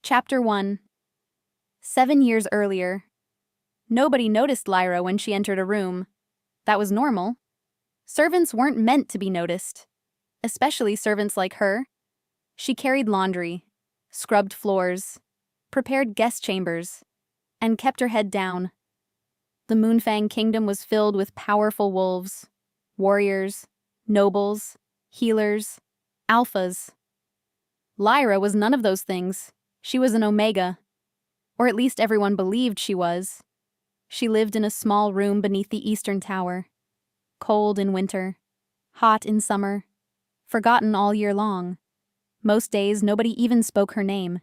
Chapter 1. 7 years earlier. Nobody noticed Lyra when she entered a room. That was normal. Servants weren't meant to be noticed, especially servants like her. She carried laundry, scrubbed floors, prepared guest chambers, and kept her head down. The Moonfang Kingdom was filled with powerful wolves, warriors, nobles, healers, alphas. Lyra was none of those things. She was an Omega, or at least everyone believed she was. She lived in a small room beneath the Eastern Tower, cold in winter, hot in summer, forgotten all year long. Most days nobody even spoke her name.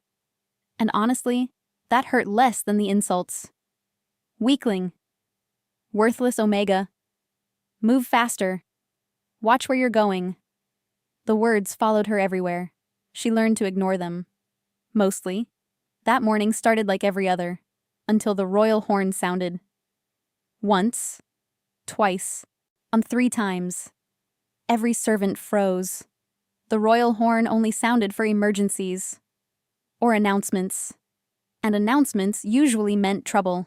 And honestly, that hurt less than the insults. Weakling. Worthless Omega. Move faster. Watch where you're going. The words followed her everywhere. She learned to ignore them. Mostly. That morning started like every other, until the royal horn sounded. Once, twice, 3 times. Every servant froze. The royal horn only sounded for emergencies. Or announcements. And announcements usually meant trouble.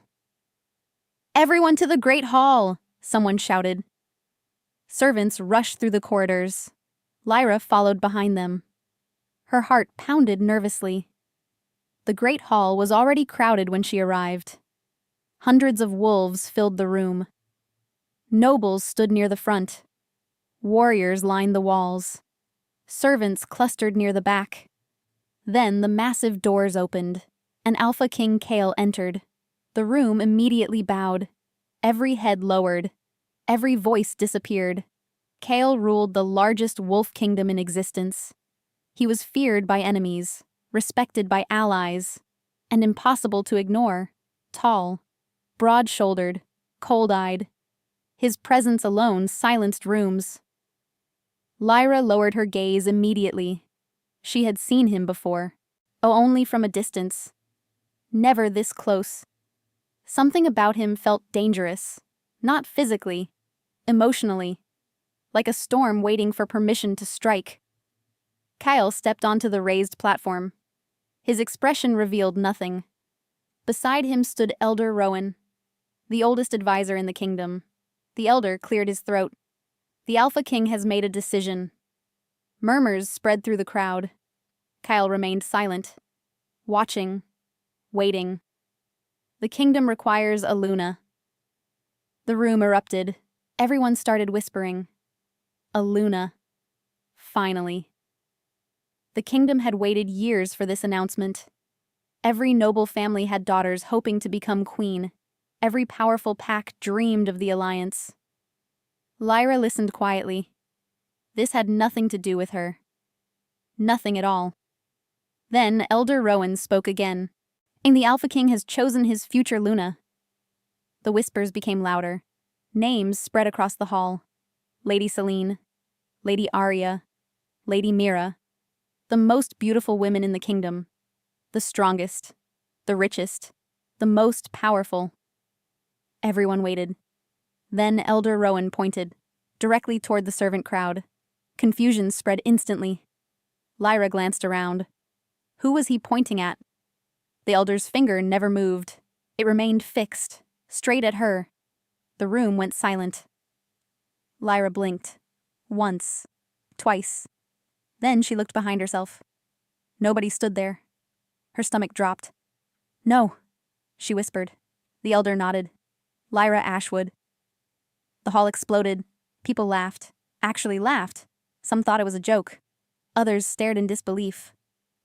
"Everyone to the Great Hall!" someone shouted. Servants rushed through the corridors. Lyra followed behind them. Her heart pounded nervously. The Great Hall was already crowded when she arrived. Hundreds of wolves filled the room. Nobles stood near the front. Warriors lined the walls. Servants clustered near the back. Then the massive doors opened, and Alpha King Kale entered. The room immediately bowed. Every head lowered. Every voice disappeared. Kale ruled the largest wolf kingdom in existence. He was feared by enemies, respected by allies, and impossible to ignore. Tall, broad-shouldered, cold-eyed. His presence alone silenced rooms. Lyra lowered her gaze immediately. She had seen him before, only from a distance. Never this close. Something about him felt dangerous, not physically, emotionally, like a storm waiting for permission to strike. Kyle stepped onto the raised platform. His expression revealed nothing. Beside him stood Elder Rowan, the oldest advisor in the kingdom. The elder cleared his throat. "The Alpha King has made a decision." Murmurs spread through the crowd. Kyle remained silent, watching, waiting. "The kingdom requires a Luna." The room erupted. Everyone started whispering. A Luna. Finally. The kingdom had waited years for this announcement. Every noble family had daughters hoping to become queen. Every powerful pack dreamed of the alliance. Lyra listened quietly. This had nothing to do with her. Nothing at all. Then Elder Rowan spoke again. "And the Alpha King has chosen his future Luna." The whispers became louder. Names spread across the hall. Lady Selene, Lady Arya, Lady Mira. The most beautiful women in the kingdom. The strongest, the richest, the most powerful. Everyone waited. Then Elder Rowan pointed, directly toward the servant crowd. Confusion spread instantly. Lyra glanced around. Who was he pointing at? The elder's finger never moved. It remained fixed, straight at her. The room went silent. Lyra blinked. Once. Twice. Then she looked behind herself. Nobody stood there. Her stomach dropped. "No," she whispered. The elder nodded. "Lyra Ashwood." The hall exploded. People laughed. Actually laughed. Some thought it was a joke. Others stared in disbelief.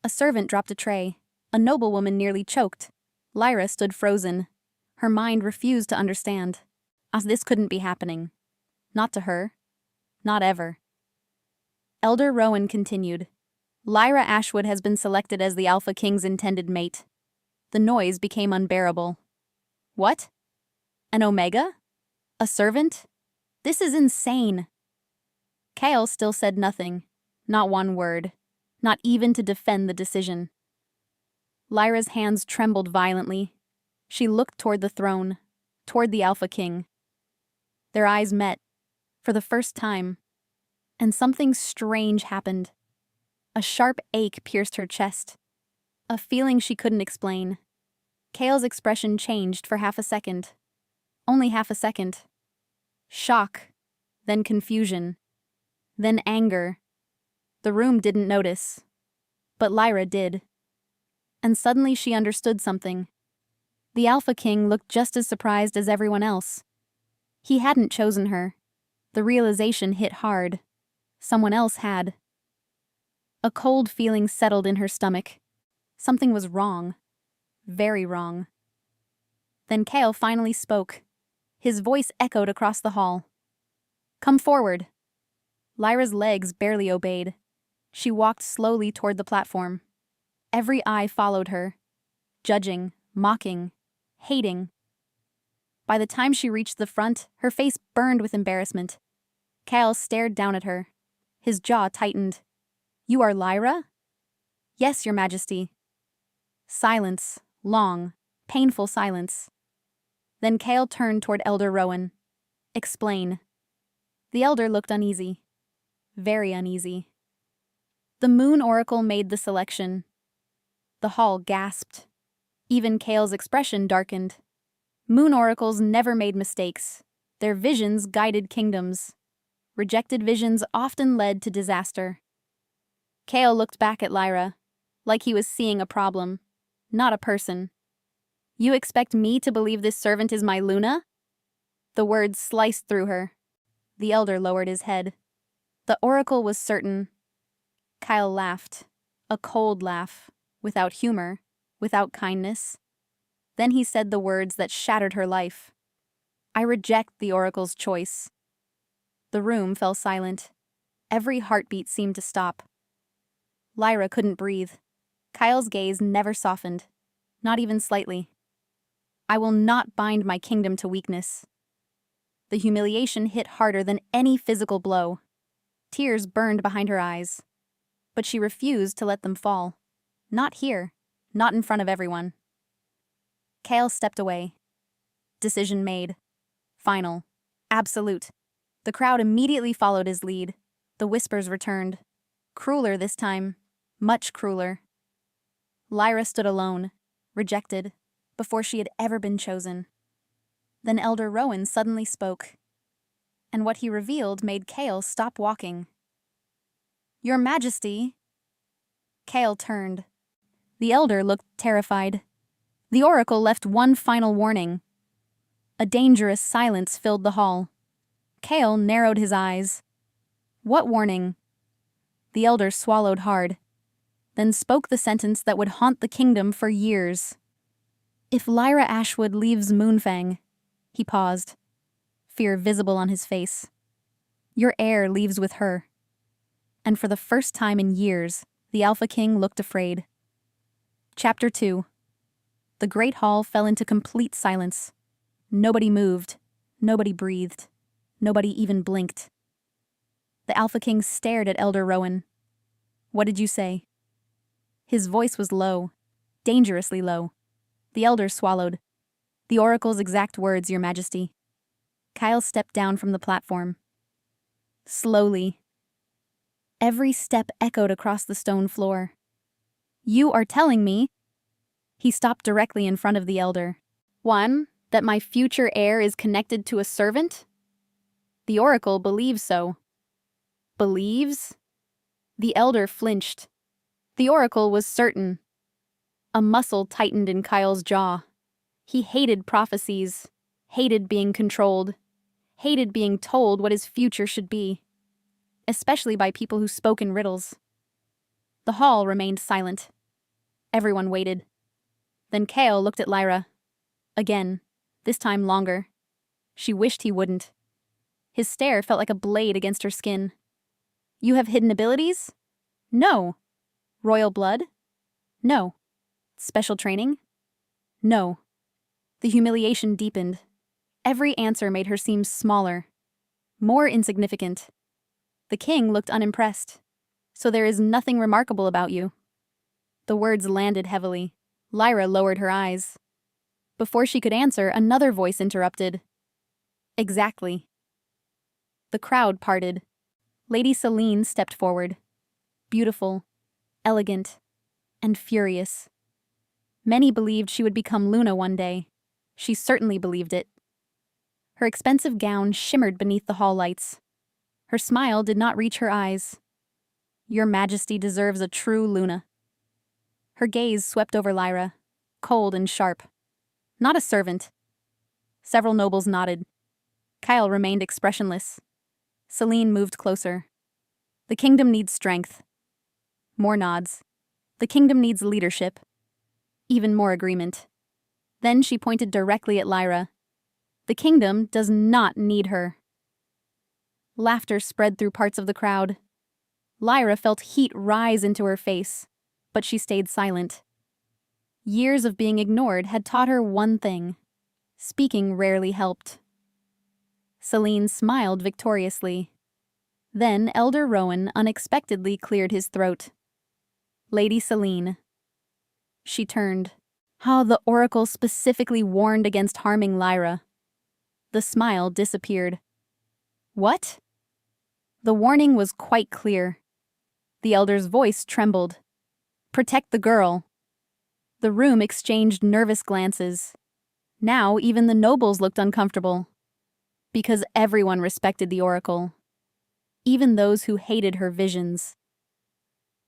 A servant dropped a tray. A noblewoman nearly choked. Lyra stood frozen. Her mind refused to understand. As this couldn't be happening. Not to her. Not ever. Elder Rowan continued. "Lyra Ashwood has been selected as the Alpha King's intended mate." The noise became unbearable. "What? An Omega? A servant? This is insane." Kale still said nothing. Not one word. Not even to defend the decision. Lyra's hands trembled violently. She looked toward the throne, toward the Alpha King. Their eyes met, for the first time. And something strange happened. A sharp ache pierced her chest. A feeling she couldn't explain. Kale's expression changed for half a second. Only half a second. Shock, then confusion, then anger. The room didn't notice, but Lyra did. And suddenly she understood something. The Alpha King looked just as surprised as everyone else. He hadn't chosen her. The realization hit hard. Someone else had. A cold feeling settled in her stomach. Something was wrong. Very wrong. Then Kale finally spoke. His voice echoed across the hall. "Come forward." Lyra's legs barely obeyed. She walked slowly toward the platform. Every eye followed her, judging, mocking, hating. By the time she reached the front, her face burned with embarrassment. Kale stared down at her. His jaw tightened. "You are Lyra?" "Yes, Your Majesty." Silence, long, painful silence. Then Kale turned toward Elder Rowan. "Explain." The elder looked uneasy. Very uneasy. The Moon Oracle made the selection. The hall gasped. Even Kale's expression darkened. Moon Oracles never made mistakes. Their visions guided kingdoms. Rejected visions often led to disaster. Kale looked back at Lyra, like he was seeing a problem, not a person. "You expect me to believe this servant is my Luna?" The words sliced through her. The elder lowered his head. The oracle was certain. Kyle laughed. A cold laugh, without humor, without kindness. Then he said the words that shattered her life. "I reject the oracle's choice." The room fell silent. Every heartbeat seemed to stop. Lyra couldn't breathe. Kyle's gaze never softened, not even slightly. "I will not bind my kingdom to weakness." The humiliation hit harder than any physical blow. Tears burned behind her eyes. But she refused to let them fall. Not here, not in front of everyone. Kale stepped away. Decision made. Final. Absolute. The crowd immediately followed his lead. The whispers returned. Crueler this time. Much crueler. Lyra stood alone, rejected, before she had ever been chosen. Then Elder Rowan suddenly spoke. And what he revealed made Kale stop walking. "Your Majesty." Kale turned. The elder looked terrified. The oracle left one final warning. A dangerous silence filled the hall. Kale narrowed his eyes. What warning? The elder swallowed hard, then spoke the sentence that would haunt the kingdom for years. "If Lyra Ashwood leaves Moonfang," he paused, fear visible on his face, "your heir leaves with her." And for the first time in years, the Alpha King looked afraid. Chapter 2. The great hall fell into complete silence. Nobody moved. Nobody breathed. Nobody even blinked. The Alpha King stared at Elder Rowan. "What did you say?" His voice was low, dangerously low. The elder swallowed. "The oracle's exact words, Your Majesty." Kyle stepped down from the platform. Slowly. Every step echoed across the stone floor. "You are telling me..." He stopped directly in front of the elder. "One, that my future heir is connected to a servant? The oracle believes so." Believes? The elder flinched. The oracle was certain. A muscle tightened in Kyle's jaw. He hated prophecies, hated being controlled, hated being told what his future should be, especially by people who spoke in riddles. The hall remained silent. Everyone waited. Then Kale looked at Lyra. Again, this time longer. She wished he wouldn't. His stare felt like a blade against her skin. "You have hidden abilities?" "No." "Royal blood?" "No." "Special training?" "No." The humiliation deepened. Every answer made her seem smaller, more insignificant. The king looked unimpressed. "So there is nothing remarkable about you." The words landed heavily. Lyra lowered her eyes. Before she could answer, another voice interrupted. "Exactly." The crowd parted. Lady Selene stepped forward. Beautiful, elegant, and furious. Many believed she would become Luna one day. She certainly believed it. Her expensive gown shimmered beneath the hall lights. Her smile did not reach her eyes. Your Majesty deserves a true Luna. Her gaze swept over Lyra, cold and sharp. Not a servant. Several nobles nodded. Kyle remained expressionless. Celine moved closer. The kingdom needs strength. More nods. The kingdom needs leadership. Even more agreement. Then she pointed directly at Lyra. The kingdom does not need her. Laughter spread through parts of the crowd. Lyra felt heat rise into her face, but she stayed silent. Years of being ignored had taught her one thing. Speaking rarely helped. Celine smiled victoriously. Then Elder Rowan unexpectedly cleared his throat. Lady Celine. She turned. How the oracle specifically warned against harming Lyra. The smile disappeared. What? The warning was quite clear. The elder's voice trembled. Protect the girl. The room exchanged nervous glances. Now even the nobles looked uncomfortable. Because everyone respected the oracle. Even those who hated her visions.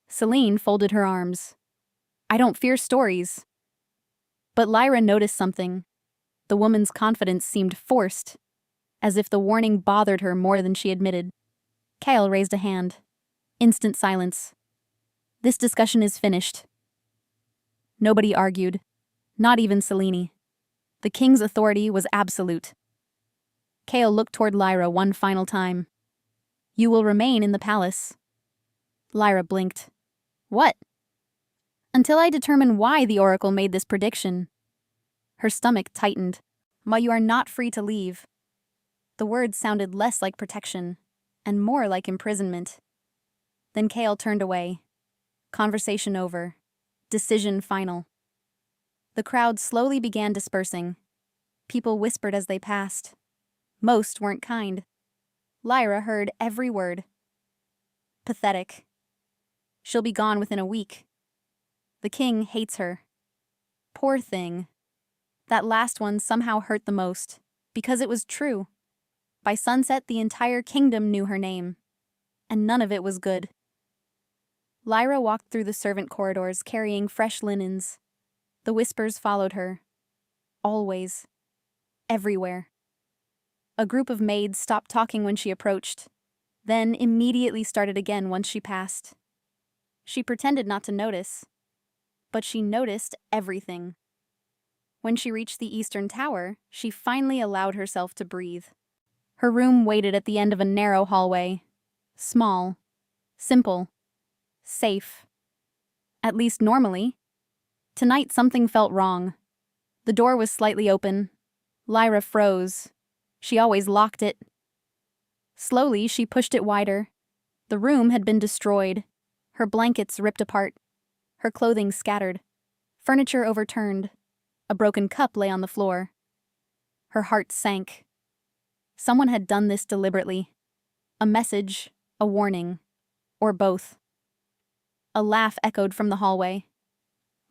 Celine folded her arms. I don't fear stories. But Lyra noticed something. The woman's confidence seemed forced, as if the warning bothered her more than she admitted. Kyle raised a hand. Instant silence. This discussion is finished. Nobody argued. Not even Celine. The king's authority was absolute. Kale looked toward Lyra one final time. You will remain in the palace. Lyra blinked. What? Until I determine why the oracle made this prediction. Her stomach tightened. But you are not free to leave. The words sounded less like protection, and more like imprisonment. Then Kale turned away. Conversation over. Decision final. The crowd slowly began dispersing. People whispered as they passed. Most weren't kind. Lyra heard every word. Pathetic. She'll be gone within a week. The king hates her. Poor thing. That last one somehow hurt the most, because it was true. By sunset, the entire kingdom knew her name. And none of it was good. Lyra walked through the servant corridors carrying fresh linens. The whispers followed her. Always. Everywhere. A group of maids stopped talking when she approached, then immediately started again once she passed. She pretended not to notice, but she noticed everything. When she reached the eastern tower, she finally allowed herself to breathe. Her room waited at the end of a narrow hallway. Small. Simple. Safe. At least normally. Tonight something felt wrong. The door was slightly open. Lyra froze. She always locked it. Slowly, she pushed it wider. The room had been destroyed. Her blankets ripped apart. Her clothing scattered. Furniture overturned. A broken cup lay on the floor. Her heart sank. Someone had done this deliberately. A message, a warning, or both. A laugh echoed from the hallway.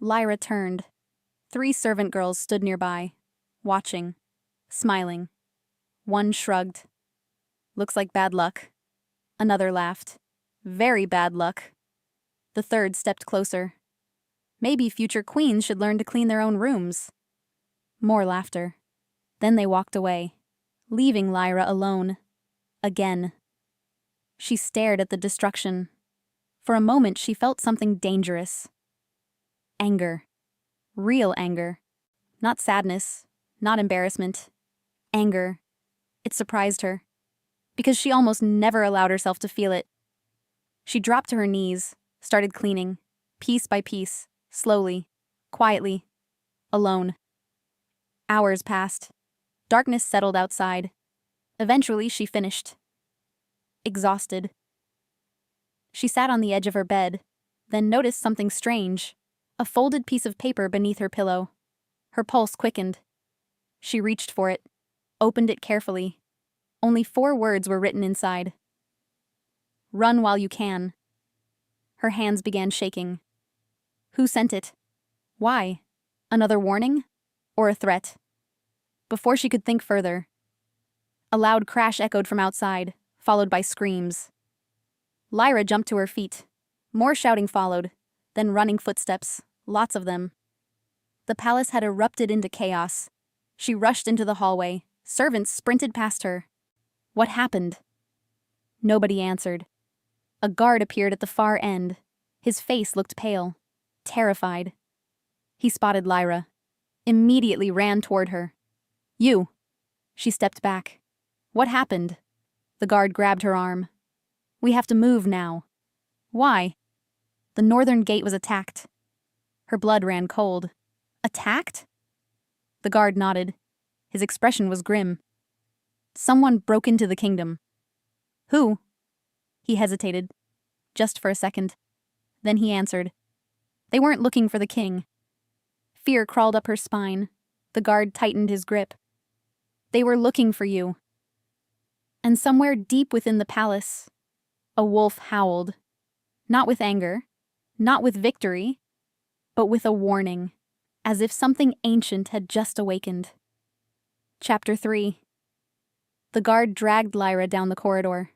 Lyra turned. 3 servant girls stood nearby, watching, smiling. One shrugged. Looks like bad luck. Another laughed. Very bad luck. The third stepped closer. Maybe future queens should learn to clean their own rooms. More laughter. Then they walked away, leaving Lyra alone. Again. She stared at the destruction. For a moment she felt something dangerous. Anger. Real anger. Not sadness, not embarrassment. Anger. It surprised her, because she almost never allowed herself to feel it. She dropped to her knees, started cleaning, piece by piece, slowly, quietly, alone. Hours passed. Darkness settled outside. Eventually, she finished. Exhausted. She sat on the edge of her bed, then noticed something strange. A folded piece of paper beneath her pillow. Her pulse quickened. She reached for it, opened it carefully. Only 4 words were written inside. Run while you can. Her hands began shaking. Who sent it? Why? Another warning? Or a threat? Before she could think further, a loud crash echoed from outside, followed by screams. Lyra jumped to her feet. More shouting followed, then running footsteps, lots of them. The palace had erupted into chaos. She rushed into the hallway. Servants sprinted past her. What happened? Nobody answered. A guard appeared at the far end. His face looked pale, terrified. He spotted Lyra, immediately ran toward her. You! She stepped back. What happened? The guard grabbed her arm. We have to move now. Why? The northern gate was attacked. Her blood ran cold. Attacked? The guard nodded. His expression was grim. Someone broke into the kingdom. Who? He hesitated, just for a second. Then he answered. They weren't looking for the king. Fear crawled up her spine. The guard tightened his grip. They were looking for you. And somewhere deep within the palace, a wolf howled. Not with anger, not with victory, but with a warning, as if something ancient had just awakened. Chapter 3. The guard dragged Lyra down the corridor.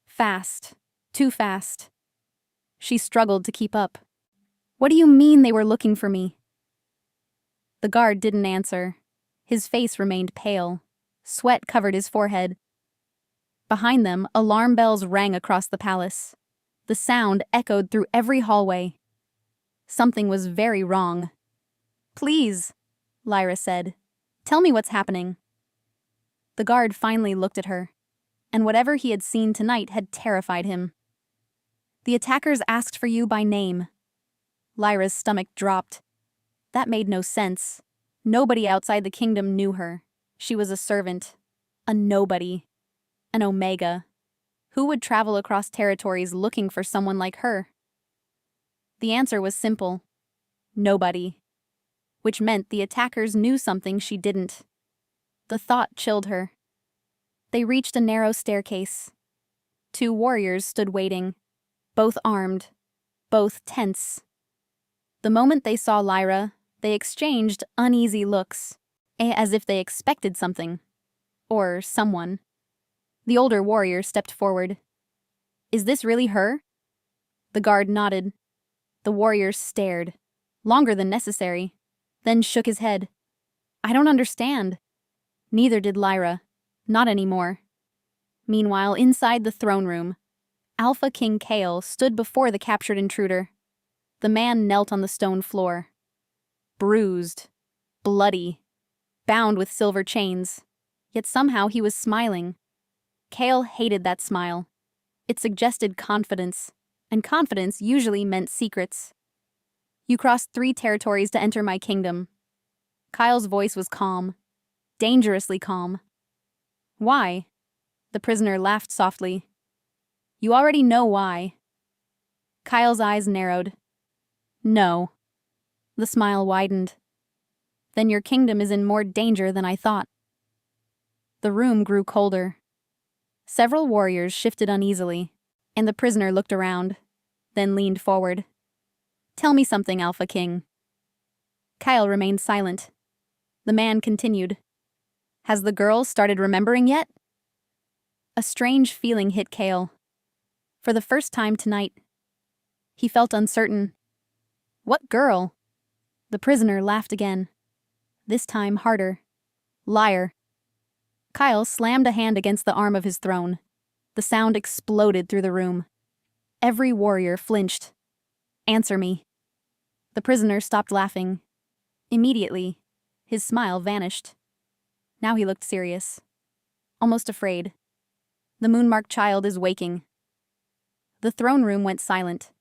Fast. Too fast. She struggled to keep up. What do you mean they were looking for me? The guard didn't answer. His face remained pale. Sweat covered his forehead. Behind them, alarm bells rang across the palace. The sound echoed through every hallway. Something was very wrong. Please, Lyra said. Tell me what's happening. The guard finally looked at her, and whatever he had seen tonight had terrified him. The attackers asked for you by name. Lyra's stomach dropped. That made no sense. Nobody outside the kingdom knew her. She was a servant, a nobody, an omega. Who would travel across territories looking for someone like her? The answer was simple. Nobody. Which meant the attackers knew something she didn't. The thought chilled her. They reached a narrow staircase. 2 warriors stood waiting, both armed, both tense. The moment they saw Lyra, they exchanged uneasy looks, as if they expected something. Or someone. The older warrior stepped forward. Is this really her? The guard nodded. The warrior stared, longer than necessary, then shook his head. I don't understand. Neither did Lyra. Not anymore. Meanwhile, inside the throne room, Alpha King Kale stood before the captured intruder. The man knelt on the stone floor. Bruised, bloody, bound with silver chains. Yet somehow he was smiling. Kale hated that smile. It suggested confidence, and confidence usually meant secrets. You crossed 3 territories to enter my kingdom. Kyle's voice was calm, dangerously calm. Why? The prisoner laughed softly. You already know why. Kyle's eyes narrowed. No. The smile widened. Then your kingdom is in more danger than I thought. The room grew colder. Several warriors shifted uneasily, and the prisoner looked around, then leaned forward. Tell me something, Alpha King. Kyle remained silent. The man continued. Has the girl started remembering yet? A strange feeling hit Kale. For the first time tonight, he felt uncertain. What girl? The prisoner laughed again. This time harder. Liar. Kyle slammed a hand against the arm of his throne. The sound exploded through the room. Every warrior flinched. Answer me. The prisoner stopped laughing. Immediately, his smile vanished. Now he looked serious. Almost afraid. The moon-marked child is waking. The throne room went silent.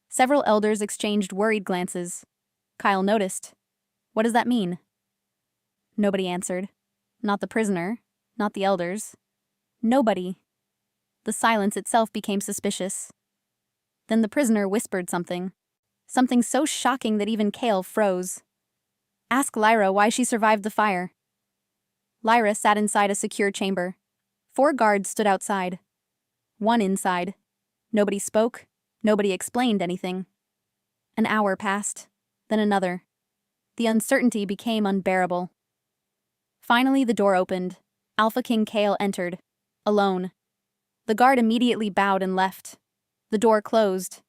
Several elders exchanged worried glances. Kyle noticed. What does that mean? Nobody answered. Not the prisoner. Not the elders. Nobody. The silence itself became suspicious. Then the prisoner whispered something. Something so shocking that even Kale froze. Ask Lyra why she survived the fire. Lyra sat inside a secure chamber. 4 guards stood outside. 1 inside. Nobody spoke. Nobody explained anything. An hour passed. Then another. The uncertainty became unbearable. Finally, the door opened. Alpha King Kale entered, alone. The guard immediately bowed and left. The door closed.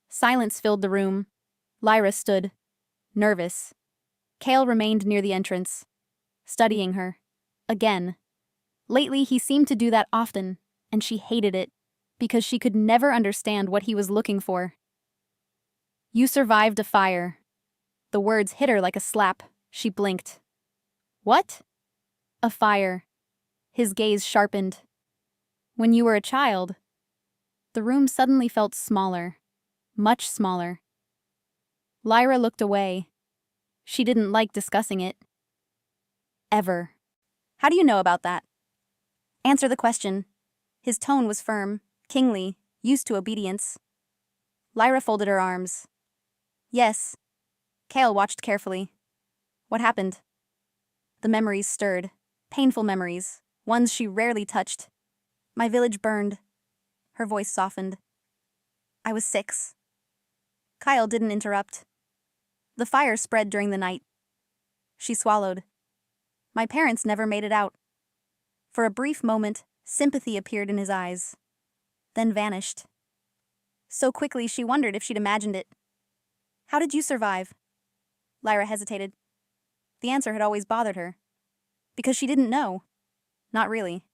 Silence filled the room. Lyra stood, nervous. Kale remained near the entrance, studying her. Again. Lately, he seemed to do that often, and she hated it, because she could never understand what he was looking for. You survived a fire. The words hit her like a slap. She blinked. What? A fire. His gaze sharpened. When you were a child. The room suddenly felt smaller. Much smaller. Lyra looked away. She didn't like discussing it. Ever. How do you know about that? Answer the question. His tone was firm, kingly, used to obedience. Lyra folded her arms. Yes. Kale watched carefully. What happened? The memories stirred. Painful memories, ones she rarely touched. My village burned. Her voice softened. I was 6. Kyle didn't interrupt. The fire spread during the night. She swallowed. My parents never made it out. For a brief moment, sympathy appeared in his eyes, then vanished. So quickly she wondered if she'd imagined it. How did you survive? Lyra hesitated. The answer had always bothered her. Because she didn't know. Not really.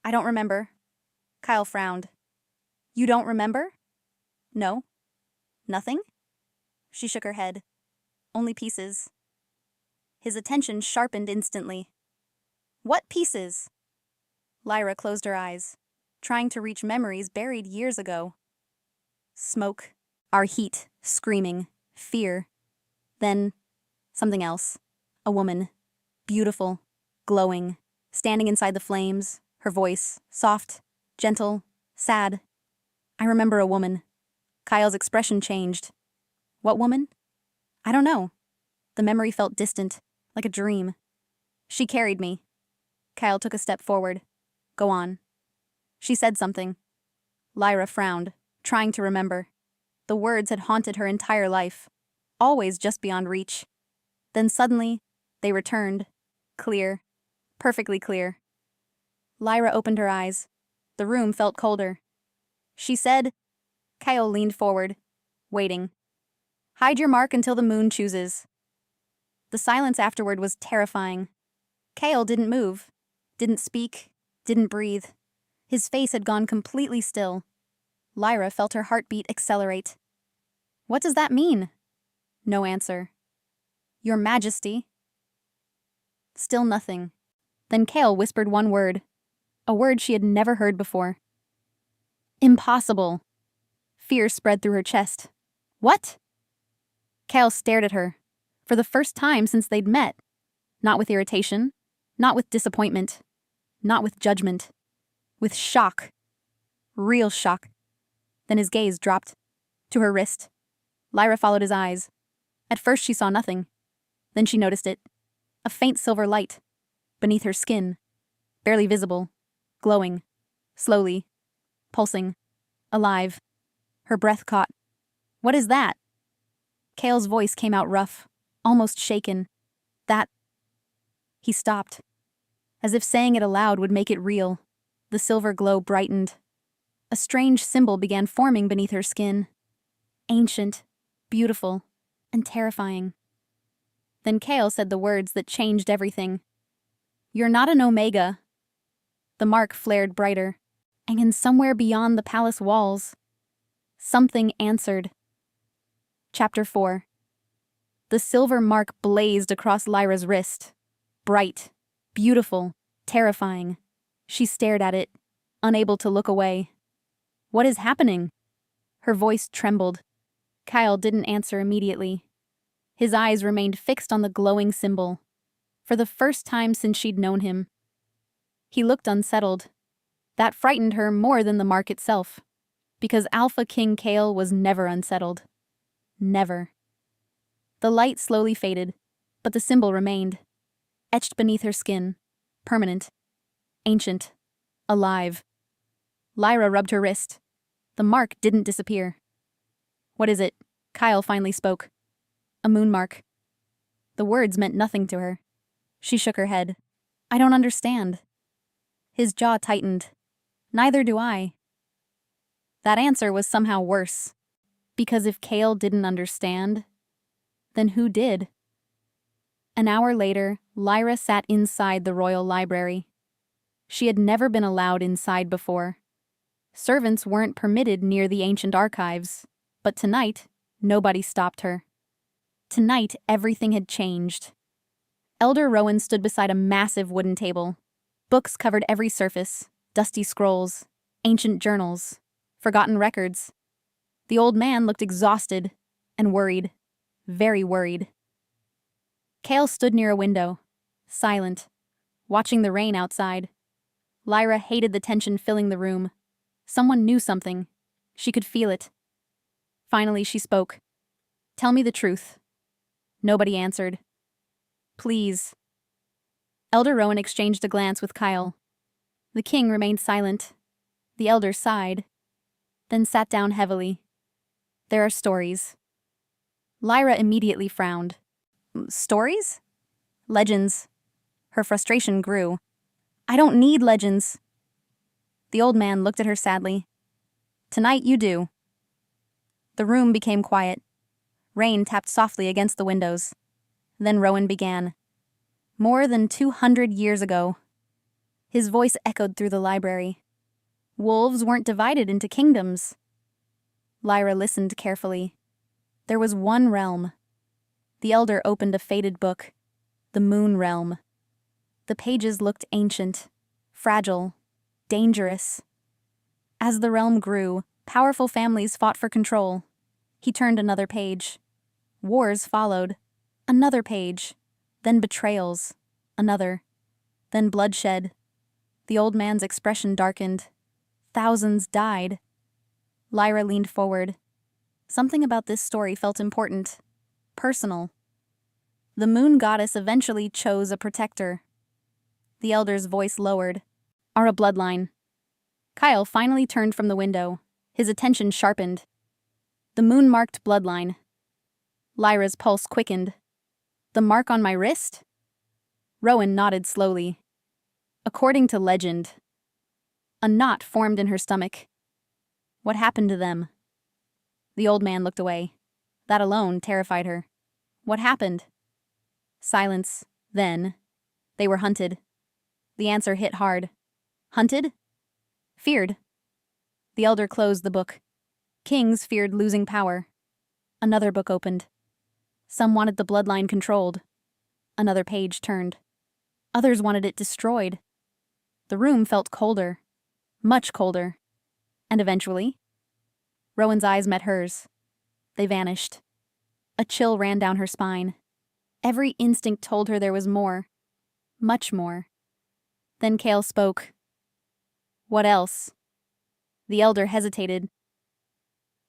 I don't remember. Kyle frowned. You don't remember? No. Nothing? She shook her head. Only pieces. His attention sharpened instantly. What pieces? Lyra closed her eyes, trying to reach memories buried years ago. Smoke, our heat, screaming, fear. Then, something else. A woman. Beautiful, glowing, standing inside the flames, her voice, soft, gentle, sad. I remember a woman. Kyle's expression changed. What woman? I don't know. The memory felt distant, like a dream. She carried me. Kyle took a step forward. Go on. She said something. Lyra frowned, trying to remember. The words had haunted her entire life, always just beyond reach. Then suddenly, they returned. Clear. Perfectly clear. Lyra opened her eyes. The room felt colder. She said. Kyle leaned forward, waiting. Hide your mark until the moon chooses. The silence afterward was terrifying. Kale didn't move, didn't speak, didn't breathe. His face had gone completely still. Lyra felt her heartbeat accelerate. What does that mean? No answer. Your Majesty. Still nothing. Then Kale whispered one word, a word she had never heard before. Impossible. Fear spread through her chest. What? Kale stared at her, for the first time since they'd met. Not with irritation, not with disappointment, not with judgment. With shock. Real shock. Then his gaze dropped to her wrist. Lyra followed his eyes. At first she saw nothing. Then she noticed it. A faint silver light. Beneath her skin. Barely visible. Glowing. Slowly. Pulsing. Alive. Her breath caught. What is that? Kale's voice came out rough. Almost shaken. That. He stopped. As if saying it aloud would make it real. The silver glow brightened. A strange symbol began forming beneath her skin. Ancient, beautiful, and terrifying. Then Kale said the words that changed everything. You're not an Omega. The mark flared brighter, and somewhere beyond the palace walls, something answered. Chapter 4. The silver mark blazed across Lyra's wrist. Bright, beautiful, terrifying. She stared at it, unable to look away. What is happening? Her voice trembled. Kyle didn't answer immediately. His eyes remained fixed on the glowing symbol, for the first time since she'd known him. He looked unsettled. That frightened her more than the mark itself, because Alpha King Kale was never unsettled. Never. The light slowly faded, but the symbol remained, etched beneath her skin, permanent, ancient, alive. Lyra rubbed her wrist. The mark didn't disappear. What is it? Kyle finally spoke. A moon mark. The words meant nothing to her. She shook her head. I don't understand. His jaw tightened. Neither do I. That answer was somehow worse. Because if Kale didn't understand, then who did? An hour later, Lyra sat inside the royal library. She had never been allowed inside before. Servants weren't permitted near the ancient archives, but tonight, nobody stopped her. Tonight, everything had changed. Elder Rowan stood beside a massive wooden table. Books covered every surface, dusty scrolls, ancient journals, forgotten records. The old man looked exhausted and worried, very worried. Kale stood near a window, silent, watching the rain outside. Lyra hated the tension filling the room. Someone knew something. She could feel it. Finally, she spoke. Tell me the truth. Nobody answered. Please. Elder Rowan exchanged a glance with Kyle. The king remained silent. The elder sighed, then sat down heavily. There are stories. Lyra immediately frowned. Stories? Legends. Her frustration grew. I don't need legends. The old man looked at her sadly. Tonight you do. The room became quiet. Rain tapped softly against the windows. Then Rowan began. More than 200 years ago. His voice echoed through the library. Wolves weren't divided into kingdoms. Lyra listened carefully. There was one realm. The elder opened a faded book. The Moon Realm. The pages looked ancient, fragile, dangerous. As the realm grew, powerful families fought for control. He turned another page. Wars followed. Another page. Then betrayals. Another. Then bloodshed. The old man's expression darkened. Thousands died. Lyra leaned forward. Something about this story felt important. Personal. The moon goddess eventually chose a protector. The elder's voice lowered. Are a bloodline. Kyle finally turned from the window. His attention sharpened. The moon-marked bloodline. Lyra's pulse quickened. The mark on my wrist? Rowan nodded slowly. According to legend, a knot formed in her stomach. What happened to them? The old man looked away. That alone terrified her. What happened? Silence. Then, they were hunted. The answer hit hard. Hunted? Feared. The elder closed the book. Kings feared losing power. Another book opened. Some wanted the bloodline controlled. Another page turned. Others wanted it destroyed. The room felt colder. Much colder. And eventually, Rowan's eyes met hers. They vanished. A chill ran down her spine. Every instinct told her there was more. Much more. Then Kale spoke. What else? The elder hesitated.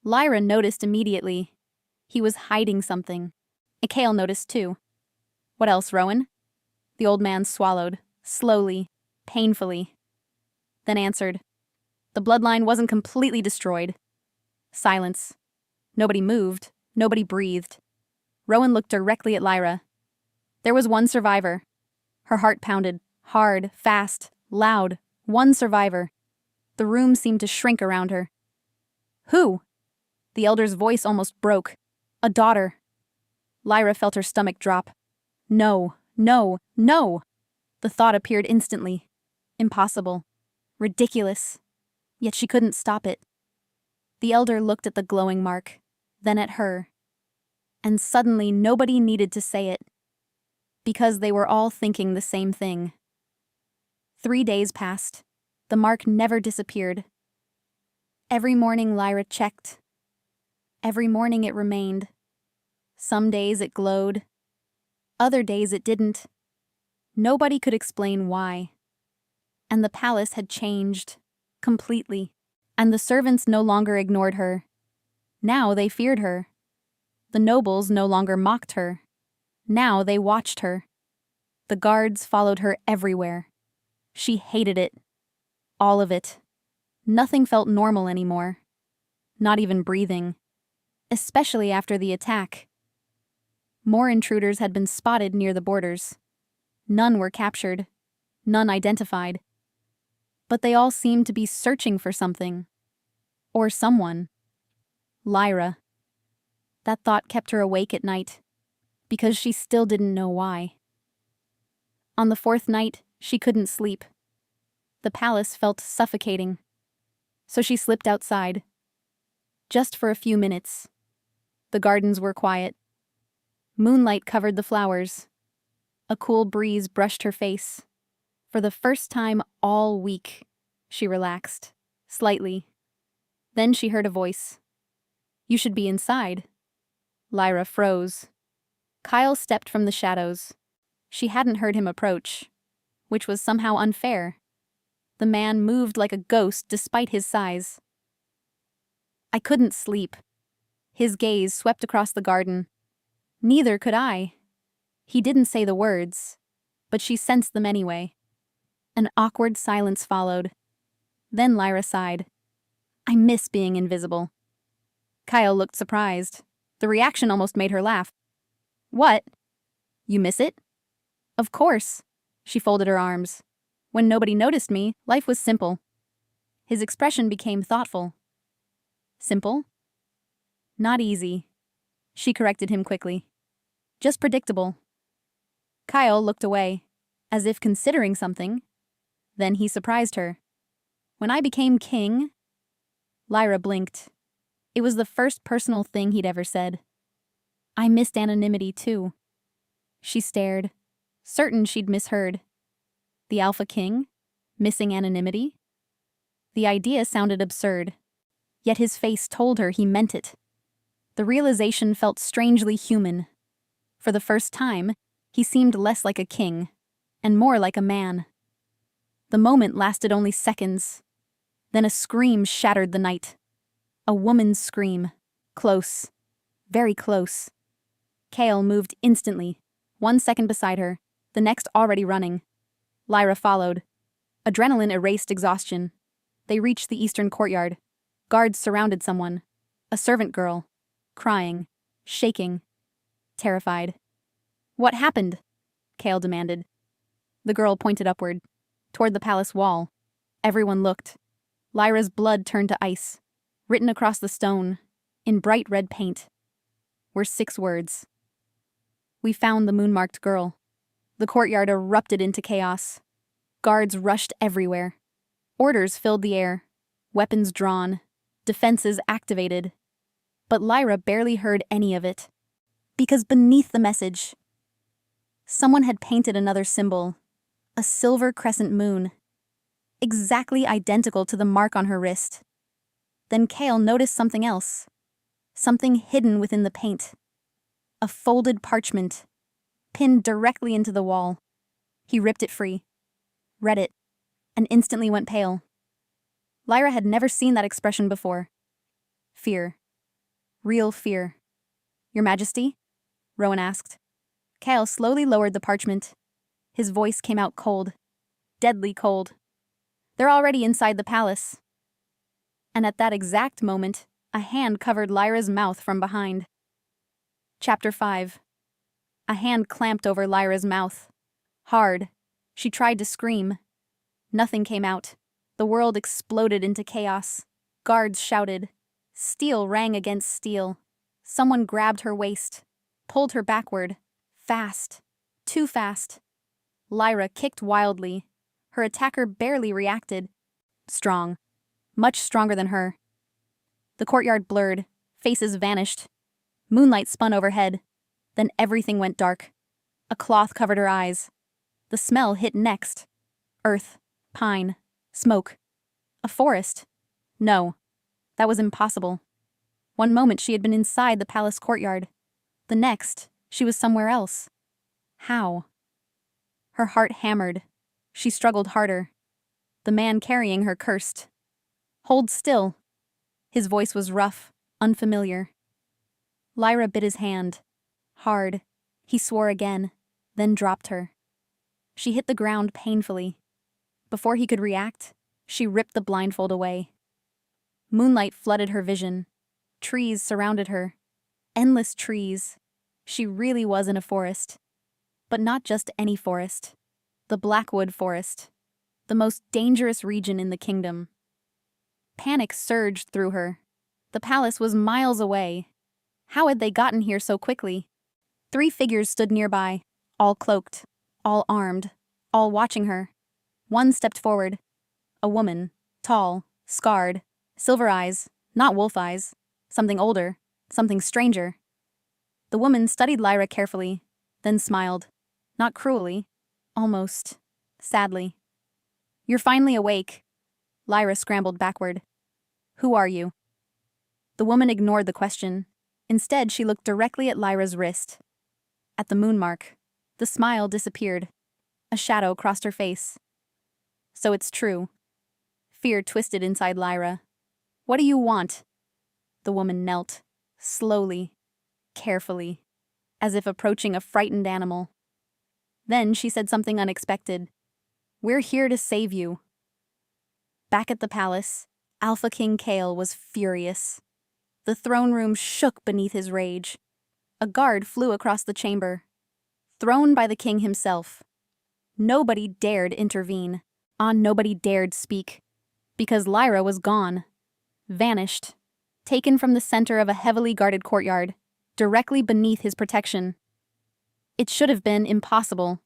Lyra noticed immediately. He was hiding something. Kale noticed too. What else, Rowan? The old man swallowed, slowly, painfully. Then answered. The bloodline wasn't completely destroyed. Silence. Nobody moved. Nobody breathed. Rowan looked directly at Lyra. There was one survivor. Her heart pounded, hard, fast, loud. One survivor. The room seemed to shrink around her. Who? The elder's voice almost broke. A daughter. Lyra felt her stomach drop. No, no, no! The thought appeared instantly. Impossible. Ridiculous. Yet she couldn't stop it. The elder looked at the glowing mark, then at her. And suddenly nobody needed to say it. Because they were all thinking the same thing. 3 days passed. The mark never disappeared. Every morning Lyra checked. Every morning it remained. Some days it glowed. Other days it didn't. Nobody could explain why. And the palace had changed. Completely. And the servants no longer ignored her. Now they feared her. The nobles no longer mocked her. Now they watched her. The guards followed her everywhere. She hated it. All of it. Nothing felt normal anymore. Not even breathing. Especially after the attack. More intruders had been spotted near the borders. None were captured, none identified. But they all seemed to be searching for something. Or someone. Lyra. That thought kept her awake at night, because she still didn't know why. On the fourth night, she couldn't sleep. The palace felt suffocating, so she slipped outside. Just for a few minutes. The gardens were quiet. Moonlight covered the flowers. A cool breeze brushed her face. For the first time all week, she relaxed, slightly. Then she heard a voice. "You should be inside." Lyra froze. Kyle stepped from the shadows. She hadn't heard him approach, which was somehow unfair. The man moved like a ghost despite his size. I couldn't sleep. His gaze swept across the garden. Neither could I. He didn't say the words, but she sensed them anyway. An awkward silence followed. Then Lyra sighed. I miss being invisible. Kyle looked surprised. The reaction almost made her laugh. What? You miss it? Of course. She folded her arms. When nobody noticed me, life was simple. His expression became thoughtful. Simple? Not easy. She corrected him quickly. Just predictable. Kyle looked away, as if considering something. Then he surprised her. When I became king... Lyra blinked. It was the first personal thing he'd ever said. I missed anonymity too. She stared, certain she'd misheard. The Alpha King? Missing anonymity? The idea sounded absurd, yet his face told her he meant it. The realization felt strangely human. For the first time, he seemed less like a king, and more like a man. The moment lasted only seconds. Then a scream shattered the night. A woman's scream. Close. Very close. Kale moved instantly, 1 second beside her, the next already running. Lyra followed. Adrenaline erased exhaustion. They reached the eastern courtyard. Guards surrounded someone. A servant girl. Crying. Shaking. Terrified. What happened? Kale demanded. The girl pointed upward, toward the palace wall. Everyone looked. Lyra's blood turned to ice. Written across the stone, in bright red paint, were 6 words. We found the moon-marked girl. The courtyard erupted into chaos. Guards rushed everywhere. Orders filled the air. Weapons drawn. Defenses activated. But Lyra barely heard any of it. Because beneath the message, someone had painted another symbol. A silver crescent moon. Exactly identical to the mark on her wrist. Then Kale noticed something else. Something hidden within the paint. A folded parchment, pinned directly into the wall. He ripped it free, read it, and instantly went pale. Lyra had never seen that expression before. Fear. Real fear. Your Majesty? Rowan asked. Kale slowly lowered the parchment. His voice came out cold. Deadly cold. They're already inside the palace. And at that exact moment, a hand covered Lyra's mouth from behind. Chapter 5. A hand clamped over Lyra's mouth. Hard. She tried to scream. Nothing came out. The world exploded into chaos. Guards shouted. Steel rang against steel. Someone grabbed her waist, pulled her backward. Fast. Too fast. Lyra kicked wildly. Her attacker barely reacted. Strong. Much stronger than her. The courtyard blurred. Faces vanished. Moonlight spun overhead. Then everything went dark. A cloth covered her eyes. The smell hit next. Earth. Pine. Smoke. A forest. No. That was impossible. One moment she had been inside the palace courtyard. The next, she was somewhere else. How? Her heart hammered. She struggled harder. The man carrying her cursed. Hold still. His voice was rough, unfamiliar. Lyra bit his hand. Hard. He swore again, then dropped her. She hit the ground painfully. Before he could react, she ripped the blindfold away. Moonlight flooded her vision. Trees surrounded her. Endless trees. She really was in a forest. But not just any forest. The Blackwood Forest. The most dangerous region in the kingdom. Panic surged through her. The palace was miles away. How had they gotten here so quickly? 3 figures stood nearby, all cloaked, all armed, all watching her. One stepped forward. A woman, tall, scarred, silver eyes, not wolf eyes, something older, something stranger. The woman studied Lyra carefully, then smiled, not cruelly, almost sadly. "You're finally awake." Lyra scrambled backward. "Who are you?" The woman ignored the question. Instead, she looked directly at Lyra's wrist. At the moon mark, the smile disappeared. A shadow crossed her face. So it's true. Fear twisted inside Lyra. "What do you want?" The woman knelt, slowly, carefully, as if approaching a frightened animal. Then she said something unexpected. "We're here to save you." Back at the palace, Alpha King Kale was furious. The throne room shook beneath his rage. A guard flew across the chamber, thrown by the king himself. Nobody dared intervene. Nobody dared speak. Because Lyra was gone. Vanished. Taken from the center of a heavily guarded courtyard, directly beneath his protection. It should have been impossible.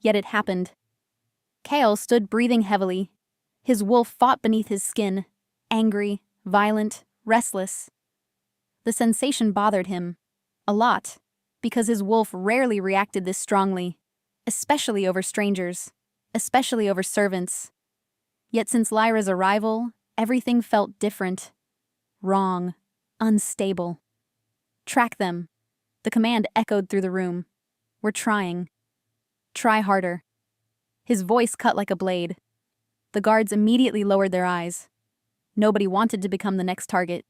Yet it happened. Kale stood breathing heavily. His wolf fought beneath his skin, angry, violent, restless. The sensation bothered him. A lot. Because his wolf rarely reacted this strongly. Especially over strangers. Especially over servants. Yet since Lyra's arrival, everything felt different. Wrong. Unstable. "Track them." The command echoed through the room. "We're trying." "Try harder." His voice cut like a blade. The guards immediately lowered their eyes. Nobody wanted to become the next target.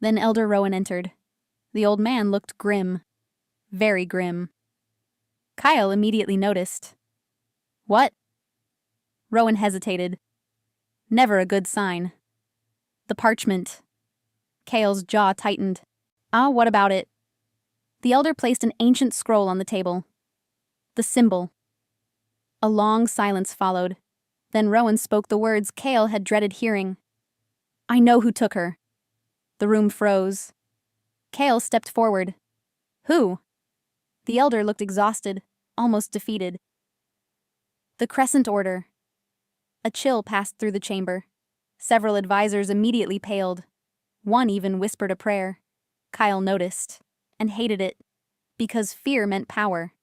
Then Elder Rowan entered. The old man looked grim. Very grim. Kyle immediately noticed. "What?" Rowan hesitated. Never a good sign. "The parchment." Kale's jaw tightened. What about it?" The elder placed an ancient scroll on the table. "The symbol." A long silence followed. Then Rowan spoke the words Kale had dreaded hearing. "I know who took her." The room froze. Kale stepped forward. "Who?" The elder looked exhausted, almost defeated. "The Crescent Order." A chill passed through the chamber. Several advisors immediately paled. One even whispered a prayer. Kyle noticed, and hated it, because fear meant power,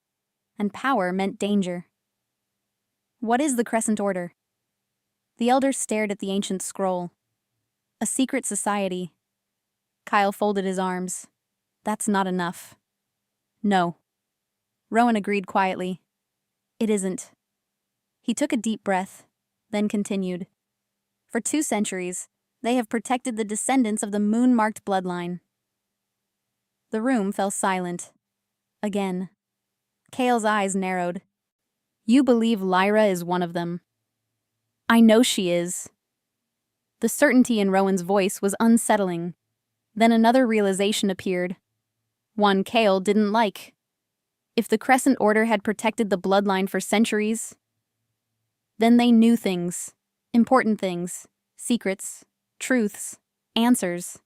and power meant danger. "What is the Crescent Order?" The elder stared at the ancient scroll. "A secret society." Kyle folded his arms. "That's not enough." "No." Rowan agreed quietly. "It isn't." He took a deep breath, then continued. "For 2 centuries, they have protected the descendants of the moon-marked bloodline." The room fell silent. Again. Kale's eyes narrowed. "You believe Lyra is one of them?" "I know she is." The certainty in Rowan's voice was unsettling. Then another realization appeared. One Kale didn't like. If the Crescent Order had protected the bloodline for centuries, then they knew things. Important things. Secrets. Truths. Answers.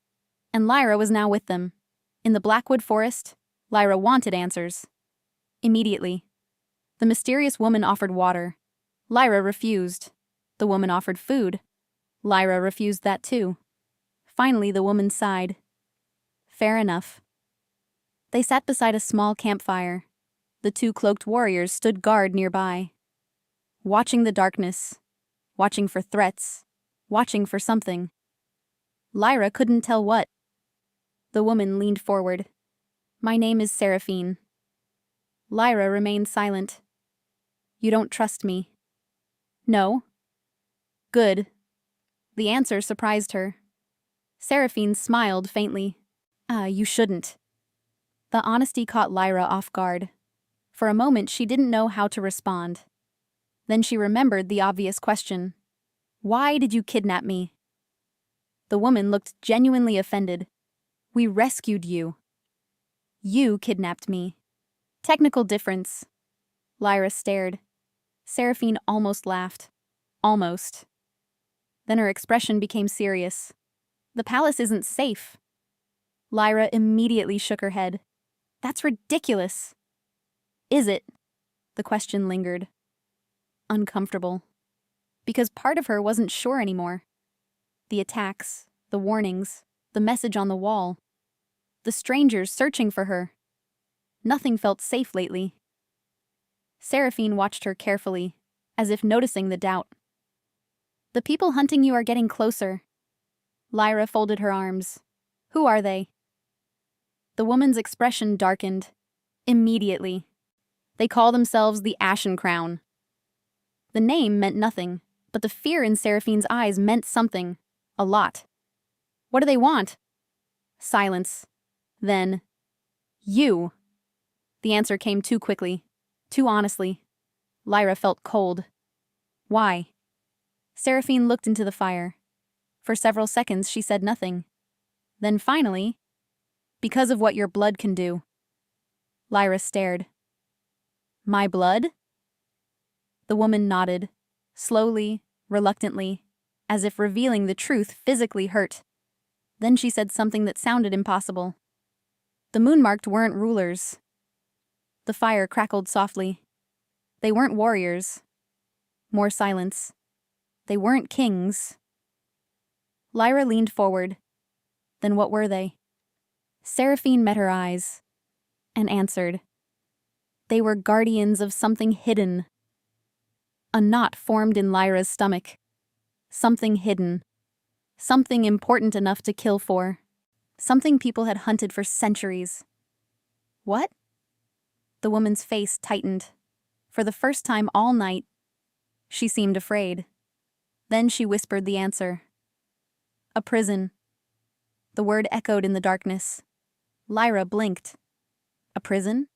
And Lyra was now with them. In the Blackwood Forest, Lyra wanted answers. Immediately. The mysterious woman offered water. Lyra refused. The woman offered food. Lyra refused that too. Finally, the woman sighed. Fair enough. They sat beside a small campfire. The 2 cloaked warriors stood guard nearby. Watching the darkness. Watching for threats. Watching for something. Lyra couldn't tell what. The woman leaned forward. "My name is Seraphine." Lyra remained silent. "You don't trust me." "No." "Good." The answer surprised her. Seraphine smiled faintly. You shouldn't." The honesty caught Lyra off guard. For a moment, she didn't know how to respond. Then she remembered the obvious question. "Why did you kidnap me?" The woman looked genuinely offended. "We rescued you." You kidnapped me. Technical difference. Lyra stared. Seraphine almost laughed. Almost. Then her expression became serious. The palace isn't safe. Lyra immediately shook her head. That's ridiculous. Is it? The question lingered. Uncomfortable. Because part of her wasn't sure anymore. The attacks, the warnings, the message on the wall. The strangers searching for her. Nothing felt safe lately. Seraphine watched her carefully, as if noticing the doubt. The people hunting you are getting closer. Lyra folded her arms. Who are they? The woman's expression darkened. Immediately. They call themselves the Ashen Crown. The name meant nothing, but the fear in Seraphine's eyes meant something. A lot. What do they want? Silence. Then, you. The answer came too quickly, too honestly. Lyra felt cold. Why? Seraphine looked into the fire. For several seconds she said nothing. Then finally, because of what your blood can do. Lyra stared. My blood? The woman nodded, slowly, reluctantly, as if revealing the truth physically hurt. Then she said something that sounded impossible. The Moonmarked weren't rulers. The fire crackled softly. They weren't warriors. More silence. They weren't kings. Lyra leaned forward. Then what were they? Seraphine met her eyes and answered. They were guardians of something hidden. A knot formed in Lyra's stomach. Something hidden. Something important enough to kill for. Something people had hunted for centuries. What? The woman's face tightened. For the first time all night, she seemed afraid. Then she whispered the answer. A prison. The word echoed in the darkness. Lyra blinked. A prison?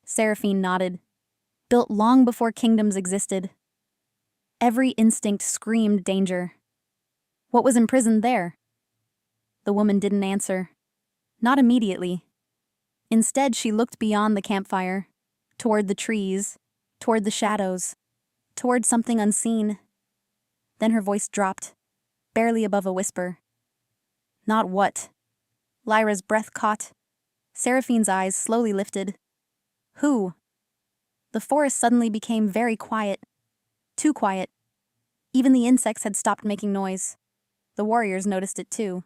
Seraphine nodded. Built long before kingdoms existed. Every instinct screamed danger. What was imprisoned there? The woman didn't answer. Not immediately. Instead, she looked beyond the campfire, toward the trees, toward the shadows, toward something unseen. Then her voice dropped, barely above a whisper. Not what? Lyra's breath caught. Seraphine's eyes slowly lifted. Who? The forest suddenly became very quiet. Too quiet. Even the insects had stopped making noise. The warriors noticed it too.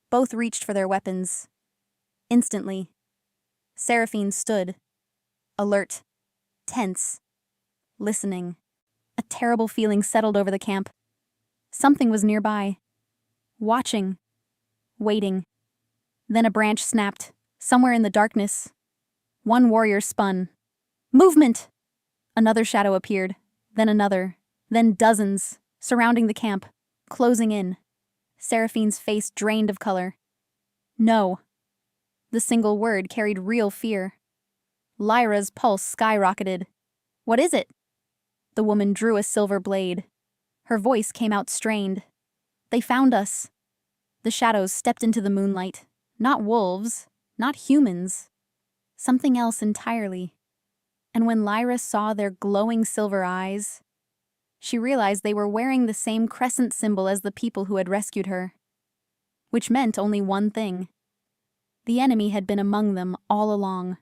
Both reached for their weapons. Instantly. Seraphine stood. Alert. Tense. Listening. A terrible feeling settled over the camp. Something was nearby. Watching. Waiting. Then a branch snapped, somewhere in the darkness. One warrior spun. Movement! Another shadow appeared, then another, then dozens, surrounding the camp, closing in. Seraphine's face drained of color. No. The single word carried real fear. Lyra's pulse skyrocketed. What is it? The woman drew a silver blade. Her voice came out strained. They found us. The shadows stepped into the moonlight. Not wolves, not humans. Something else entirely. And when Lyra saw their glowing silver eyes, she realized they were wearing the same crescent symbol as the people who had rescued her. Which meant only one thing. The enemy had been among them all along.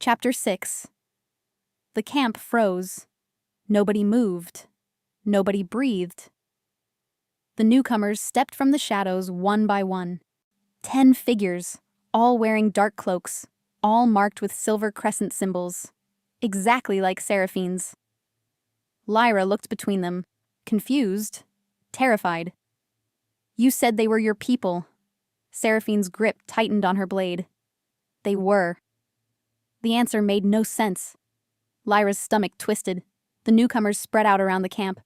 Chapter 6. The camp froze. Nobody moved. Nobody breathed. The newcomers stepped from the shadows one by one. 10 figures, all wearing dark cloaks, all marked with silver crescent symbols, exactly like Seraphine's. Lyra looked between them, confused, terrified. You said they were your people. Seraphine's grip tightened on her blade. They were. The answer made no sense. Lyra's stomach twisted. The newcomers spread out around the camp.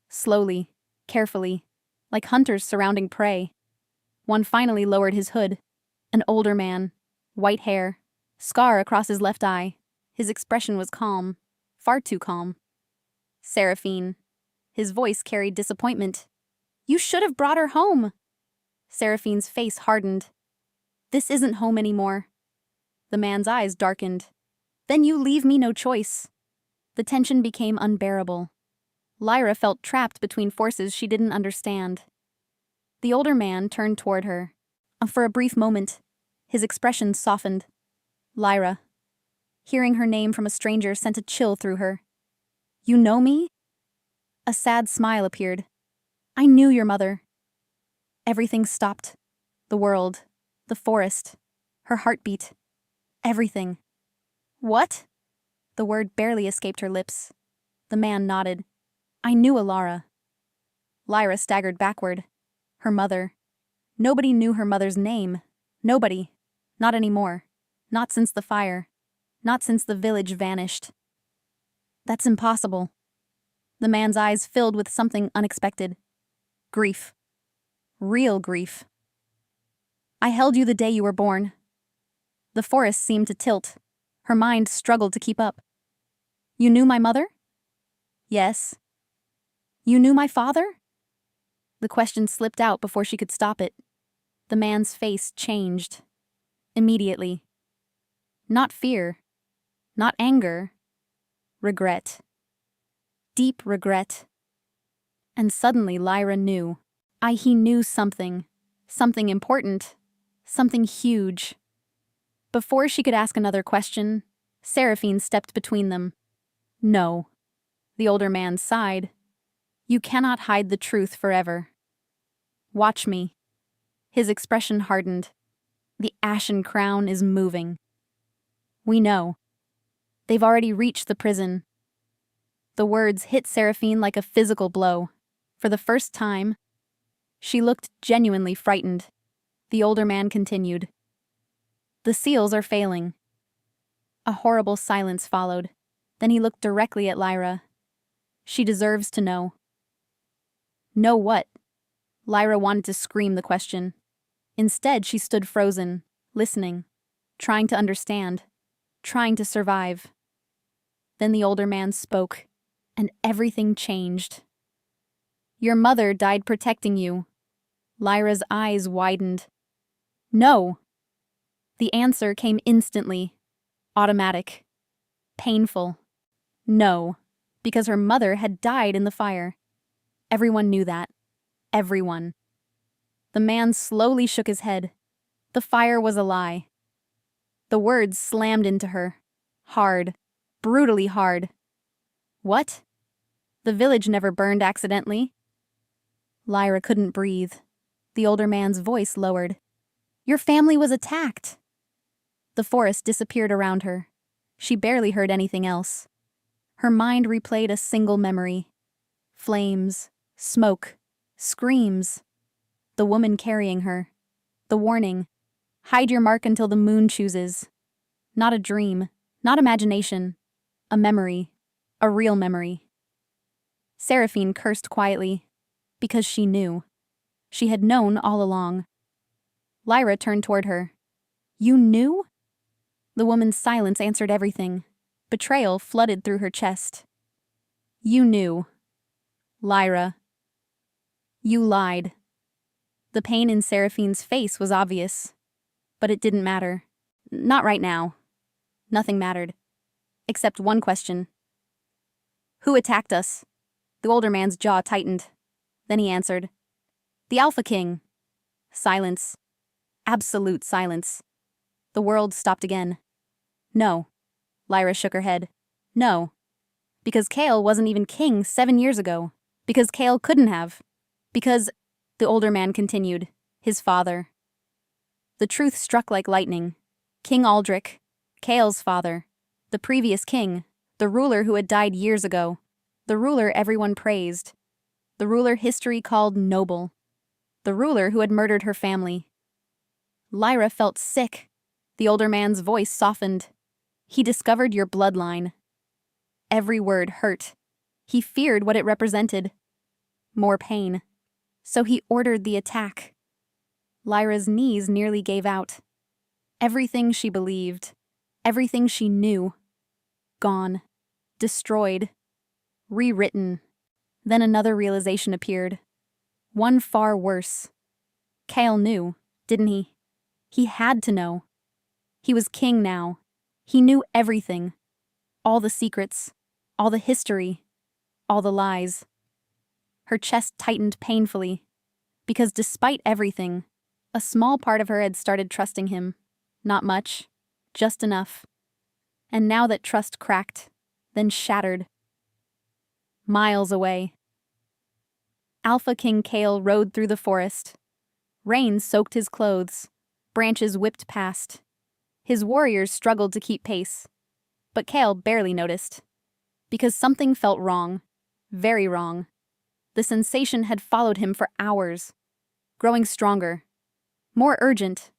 Slowly, carefully, like hunters surrounding prey. One finally lowered his hood. An older man, white hair, scar across his left eye. His expression was calm, far too calm. Seraphine. His voice carried disappointment. You should have brought her home. Seraphine's face hardened. This isn't home anymore. The man's eyes darkened. Then you leave me no choice. The tension became unbearable. Lyra felt trapped between forces she didn't understand. The older man turned toward her. For a brief moment, his expression softened. Lyra. Hearing her name from a stranger sent a chill through her. You know me? A sad smile appeared. I knew your mother. Everything stopped. The world, the forest, her heartbeat, everything. What? The word barely escaped her lips. The man nodded. I knew Alara. Lyra staggered backward. Her mother. Nobody knew her mother's name. Nobody. Not anymore. Not since the fire. Not since the village vanished. That's impossible. The man's eyes filled with something unexpected. Grief. Real grief. I held you the day you were born. The forest seemed to tilt. Her mind struggled to keep up. You knew my mother? Yes. You knew my father? The question slipped out before she could stop it. The man's face changed. Immediately. Not fear. Not anger. Regret. Deep regret. And suddenly Lyra knew. He knew something. Something important. Something huge. Before she could ask another question, Seraphine stepped between them. No. The older man sighed. You cannot hide the truth forever. Watch me. His expression hardened. The ashen crown is moving. We know. They've already reached the prison. The words hit Seraphine like a physical blow. For the first time, she looked genuinely frightened. The older man continued. The seals are failing. A horrible silence followed. Then he looked directly at Lyra. She deserves to know. Know what? Lyra wanted to scream the question. Instead, she stood frozen, listening, trying to understand, trying to survive. Then the older man spoke, and everything changed. Your mother died protecting you. Lyra's eyes widened. No. The answer came instantly. Automatic. Painful. No. Because her mother had died in the fire. Everyone knew that. Everyone. The man slowly shook his head. The fire was a lie. The words slammed into her. Hard. Brutally hard. What? The village never burned accidentally. Lyra couldn't breathe. The older man's voice lowered. Your family was attacked. The forest disappeared around her. She barely heard anything else. Her mind replayed a single memory. Flames, smoke, screams. The woman carrying her. The warning. Hide your mark until the moon chooses. Not a dream, not imagination. A memory. A real memory. Seraphine cursed quietly. Because she knew. She had known all along. Lyra turned toward her. You knew? The woman's silence answered everything. Betrayal flooded through her chest. You knew. Lyra. You lied. The pain in Seraphine's face was obvious. But it didn't matter. Not right now. Nothing mattered. Except one question. Who attacked us? The older man's jaw tightened. Then he answered. The Alpha King. Silence. Absolute silence. The world stopped again. No. Lyra shook her head. No. Because Kale wasn't even king 7 years ago. Because Kale couldn't have. Because, the older man continued, his father. The truth struck like lightning. King Aldrich, Kale's father. The previous king. The ruler who had died years ago. The ruler everyone praised. The ruler history called noble. The ruler who had murdered her family. Lyra felt sick. The older man's voice softened. He discovered your bloodline. Every word hurt. He feared what it represented. More pain. So he ordered the attack. Lyra's knees nearly gave out. Everything she believed. Everything she knew. Gone. Destroyed. Rewritten. Then another realization appeared. One far worse. Kale knew, didn't he? He had to know. He was king now. He knew everything. All the secrets, all the history, all the lies. Her chest tightened painfully, because despite everything, a small part of her had started trusting him. Not much, just enough. And now that trust cracked, then shattered. Miles away. Alpha King Kale rode through the forest. Rain soaked his clothes. Branches whipped past. His warriors struggled to keep pace. But Kale barely noticed. Because something felt wrong. Very wrong. The sensation had followed him for hours. Growing stronger. More urgent.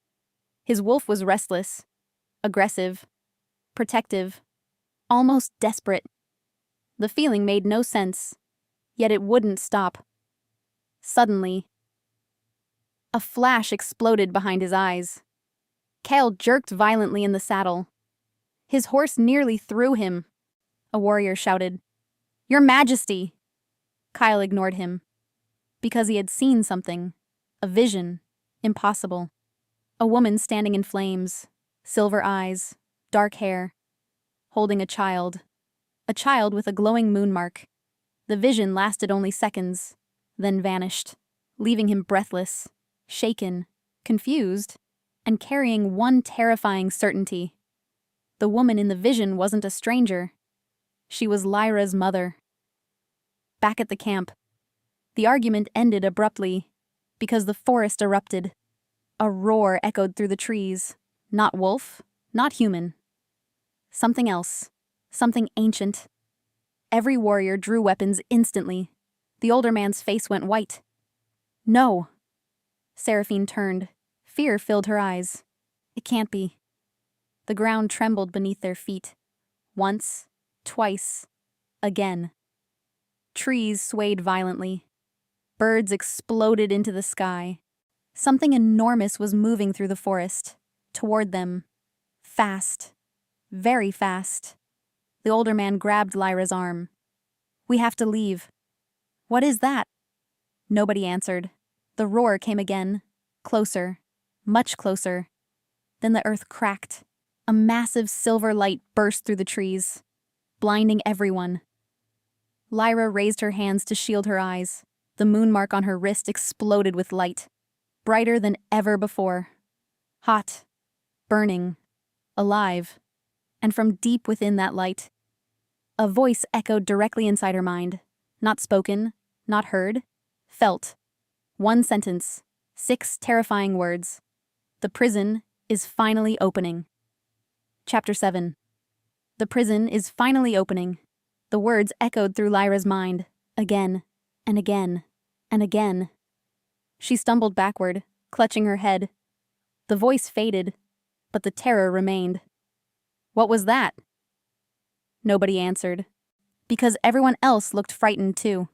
His wolf was restless. Aggressive. Protective. Almost desperate. The feeling made no sense. Yet it wouldn't stop. Suddenly, a flash exploded behind his eyes. Kale jerked violently in the saddle. His horse nearly threw him. A warrior shouted, "Your Majesty!" Kyle ignored him. Because he had seen something. A vision. Impossible. A woman standing in flames. Silver eyes. Dark hair. Holding a child. A child with a glowing moon mark. The vision lasted only seconds, then vanished, leaving him breathless, shaken, confused, and carrying one terrifying certainty. The woman in the vision wasn't a stranger. She was Lyra's mother. Back at the camp, the argument ended abruptly because the forest erupted. A roar echoed through the trees. Not wolf, not human. Something else. Something ancient. Every warrior drew weapons instantly. The older man's face went white. No. Seraphine turned. Fear filled her eyes. It can't be. The ground trembled beneath their feet. Once, twice, again. Trees swayed violently. Birds exploded into the sky. Something enormous was moving through the forest, toward them. Fast. Very fast. The older man grabbed Lyra's arm. "We have to leave." "What is that?" Nobody answered. The roar came again. Closer. Much closer. Then the earth cracked. A massive silver light burst through the trees, blinding everyone. Lyra raised her hands to shield her eyes. The moon mark on her wrist exploded with light, brighter than ever before. Hot. Burning. Alive. And from deep within that light, a voice echoed directly inside her mind. Not spoken, not heard, felt. One sentence, 6 terrifying words. The prison is finally opening. Chapter 7. The prison is finally opening. The words echoed through Lyra's mind, again, and again, and again. She stumbled backward, clutching her head. The voice faded, but the terror remained. What was that? Nobody answered, because everyone else looked frightened too.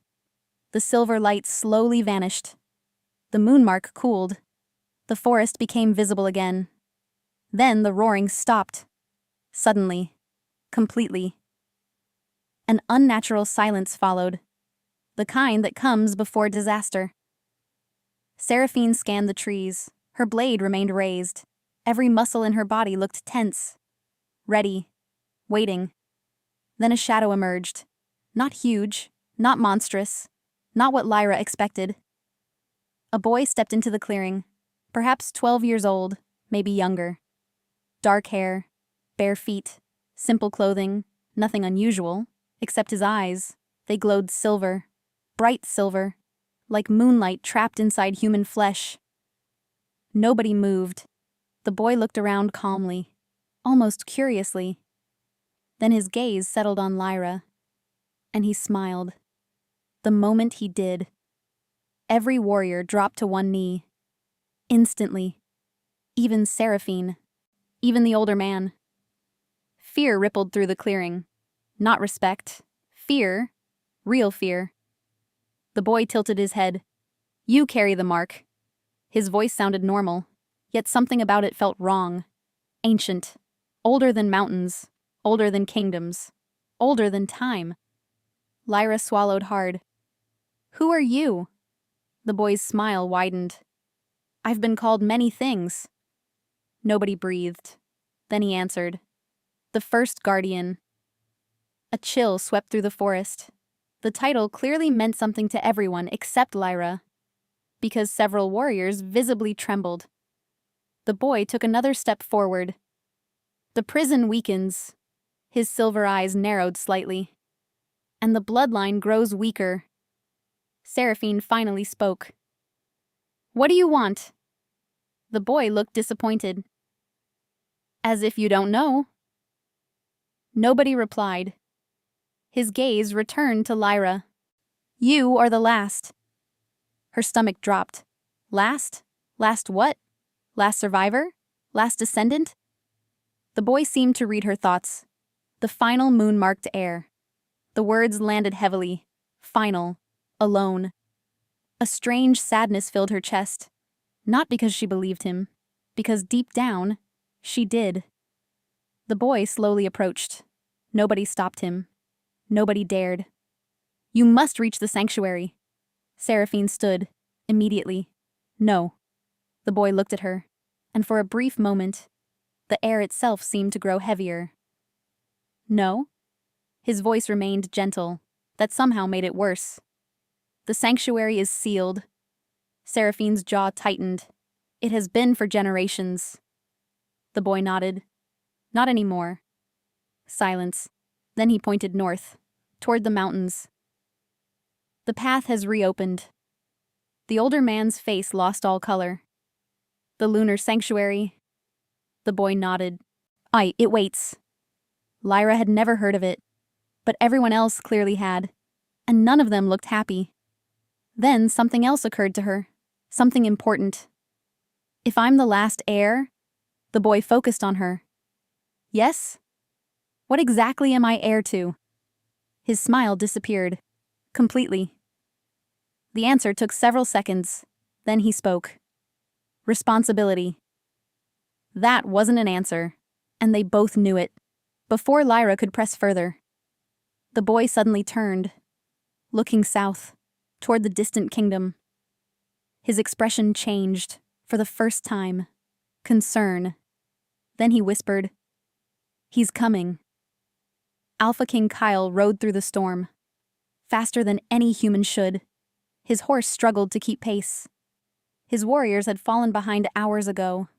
The silver light slowly vanished. The moon mark cooled. The forest became visible again. Then the roaring stopped. Suddenly. Completely. An unnatural silence followed. The kind that comes before disaster. Seraphine scanned the trees. Her blade remained raised. Every muscle in her body looked tense. Ready. Waiting. Then a shadow emerged. Not huge, not monstrous, not what Lyra expected. A boy stepped into the clearing, perhaps 12 years old, maybe younger. Dark hair, bare feet, simple clothing, nothing unusual, except his eyes. They glowed silver, bright silver, like moonlight trapped inside human flesh. Nobody moved. The boy looked around calmly, almost curiously. Then his gaze settled on Lyra, and he smiled. The moment he did, every warrior dropped to one knee. Instantly. Even Seraphine. Even the older man. Fear rippled through the clearing. Not respect. Fear. Real fear. The boy tilted his head. "You carry the mark." His voice sounded normal, yet something about it felt wrong. Ancient. Older than mountains. Older than kingdoms. Older than time. Lyra swallowed hard. "Who are you?" The boy's smile widened. "I've been called many things." Nobody breathed. Then he answered. The first guardian. A chill swept through the forest. The title clearly meant something to everyone except Lyra, because several warriors visibly trembled. The boy took another step forward. The prison weakens. His silver eyes narrowed slightly. And the bloodline grows weaker. Seraphine finally spoke. What do you want? The boy looked disappointed. As if you don't know. Nobody replied. His gaze returned to Lyra. You are the last. Her stomach dropped. Last? Last what? Last survivor? Last descendant? The boy seemed to read her thoughts. The final moon-marked air. The words landed heavily. Final. Alone. A strange sadness filled her chest. Not because she believed him. Because deep down, she did. The boy slowly approached. Nobody stopped him. Nobody dared. You must reach the sanctuary. Seraphine stood, immediately. No. The boy looked at her, and for a brief moment, the air itself seemed to grow heavier. No? His voice remained gentle, that somehow made it worse. The sanctuary is sealed. Seraphine's jaw tightened. It has been for generations. The boy nodded. Not anymore. Silence. Then he pointed north, toward the mountains. The path has reopened. The older man's face lost all color. The lunar sanctuary. The boy nodded. Aye, it waits. Lyra had never heard of it, but everyone else clearly had, and none of them looked happy. Then something else occurred to her, something important. If I'm the last heir? The boy focused on her. Yes? What exactly am I heir to? His smile disappeared. Completely. The answer took several seconds. Then he spoke. Responsibility. That wasn't an answer, and they both knew it. Before Lyra could press further, the boy suddenly turned, looking south, toward the distant kingdom. His expression changed, for the first time. Concern. Then he whispered, He's coming. Alpha King Kyle rode through the storm, faster than any human should. His horse struggled to keep pace. His warriors had fallen behind hours ago.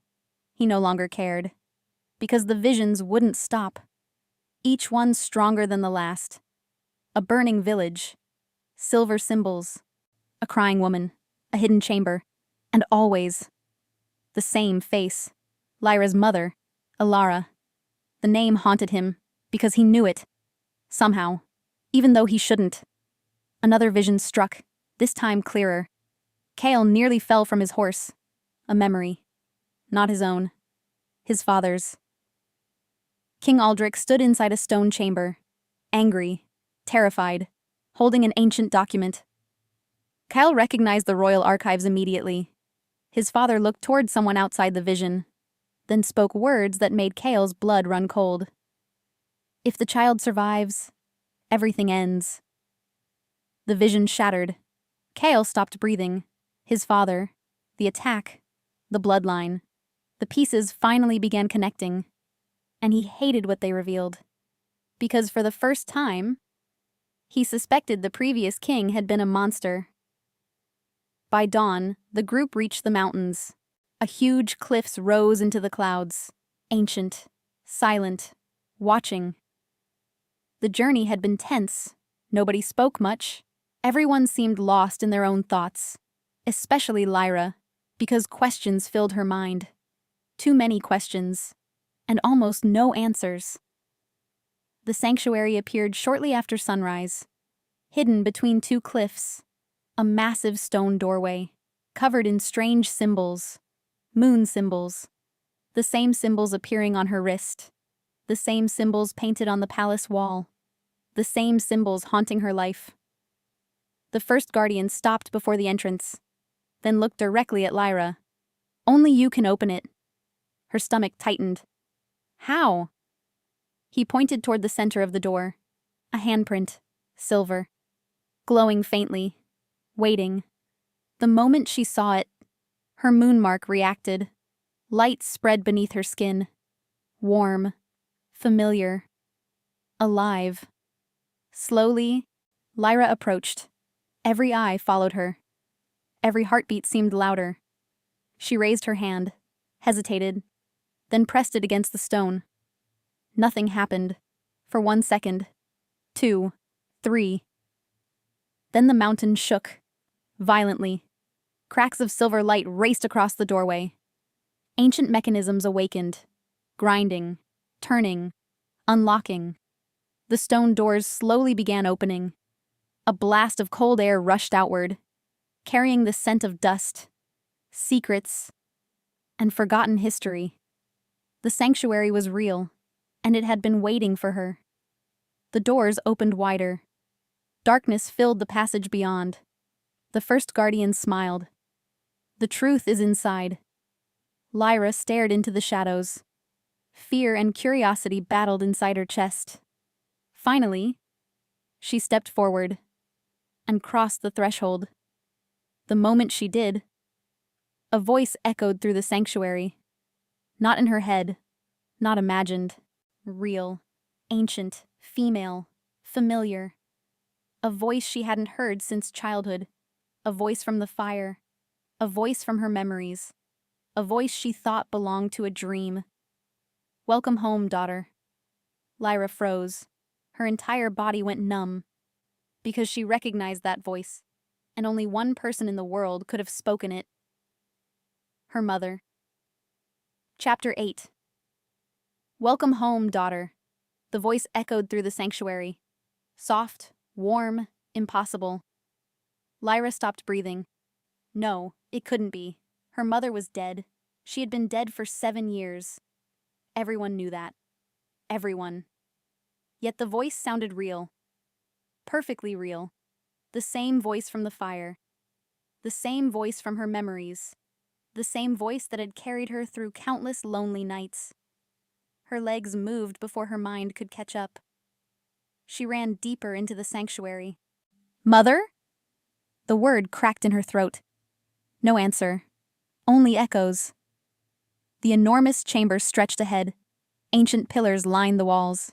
He no longer cared, because the visions wouldn't stop. Each one stronger than the last. A burning village, silver symbols, a crying woman, a hidden chamber, and always the same face, Lyra's mother, Alara. The name haunted him because he knew it, somehow, even though he shouldn't. Another vision struck, this time clearer. Kale nearly fell from his horse. A memory. Not his own. His father's. King Aldrich stood inside a stone chamber, angry, terrified, holding an ancient document. Kyle recognized the royal archives immediately. His father looked toward someone outside the vision, then spoke words that made Kale's blood run cold. If the child survives, everything ends. The vision shattered. Kale stopped breathing. His father, the attack, the bloodline. The pieces finally began connecting, and he hated what they revealed. Because for the first time, he suspected the previous king had been a monster. By dawn, the group reached the mountains. A huge cliffs rose into the clouds, ancient, silent, watching. The journey had been tense. Nobody spoke much. Everyone seemed lost in their own thoughts, especially Lyra, because questions filled her mind. Too many questions, and almost no answers. The sanctuary appeared shortly after sunrise, hidden between two cliffs, a massive stone doorway, covered in strange symbols, moon symbols, the same symbols appearing on her wrist, the same symbols painted on the palace wall, the same symbols haunting her life. The first guardian stopped before the entrance, then looked directly at Lyra. Only you can open it. Her stomach tightened. How? He pointed toward the center of the door. A handprint, silver, glowing faintly, waiting. The moment she saw it, her moon mark reacted. Light spread beneath her skin. warm, familiar, alive. Slowly, Lyra approached. Every eye followed her. Every heartbeat seemed louder. She raised her hand, hesitated, then pressed it against the stone. Nothing happened. For 1 second. 2. 3. Then the mountain shook. Violently. Cracks of silver light raced across the doorway. Ancient mechanisms awakened. Grinding. Turning. Unlocking. The stone doors slowly began opening. A blast of cold air rushed outward, carrying the scent of dust, secrets, and forgotten history. The sanctuary was real, and it had been waiting for her. The doors opened wider. Darkness filled the passage beyond. The first guardian smiled. The truth is inside. Lyra stared into the shadows. Fear and curiosity battled inside her chest. Finally, she stepped forward and crossed the threshold. The moment she did, a voice echoed through the sanctuary. Not in her head, not imagined, real, ancient, female, familiar. A voice she hadn't heard since childhood. A voice from the fire. A voice from her memories. A voice she thought belonged to a dream. "Welcome home, daughter." Lyra froze. Her entire body went numb. Because she recognized that voice, and only one person in the world could have spoken it. Her mother. Chapter 8. "Welcome home, daughter." The voice echoed through the sanctuary. Soft, warm, impossible. Lyra stopped breathing. No, it couldn't be. Her mother was dead. She had been dead for 7 years. Everyone knew that. Everyone. Yet the voice sounded real. Perfectly real. The same voice from the fire. The same voice from her memories. The same voice that had carried her through countless lonely nights. Her legs moved before her mind could catch up. She ran deeper into the sanctuary. "Mother?" The word cracked in her throat. No answer. Only echoes. The enormous chamber stretched ahead. Ancient pillars lined the walls.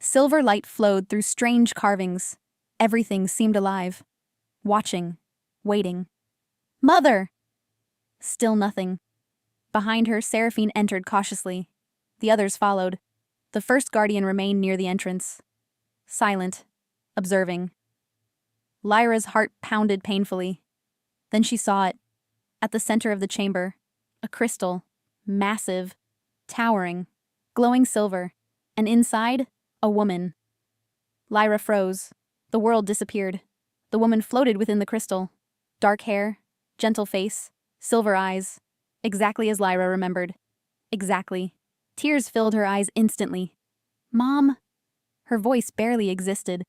Silver light flowed through strange carvings. Everything seemed alive. Watching. Waiting. "Mother!" Still nothing. Behind her, Seraphine entered cautiously. The others followed. The first guardian remained near the entrance. Silent. Observing. Lyra's heart pounded painfully. Then she saw it. At the center of the chamber. A crystal. Massive. Towering. Glowing silver. And inside, a woman. Lyra froze. The world disappeared. The woman floated within the crystal. Dark hair. Gentle face. Silver eyes. Exactly as Lyra remembered. Exactly. Tears filled her eyes instantly. "Mom?" Her voice barely existed.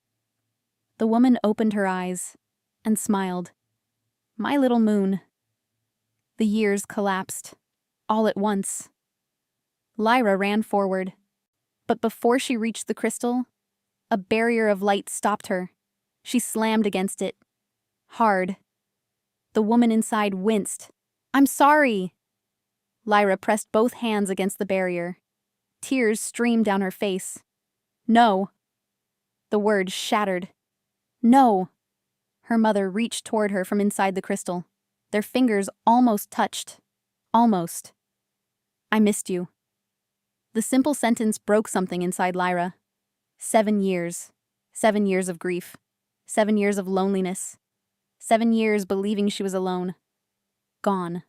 The woman opened her eyes and smiled. "My little moon." The years collapsed. All at once. Lyra ran forward. But before she reached the crystal, a barrier of light stopped her. She slammed against it. Hard. The woman inside winced. "I'm sorry." Lyra pressed both hands against the barrier. Tears streamed down her face. "No." The word shattered. "No." Her mother reached toward her from inside the crystal. Their fingers almost touched. Almost. "I missed you." The simple sentence broke something inside Lyra. 7 years. 7 years of grief. 7 years of loneliness. 7 years believing she was alone. Gone.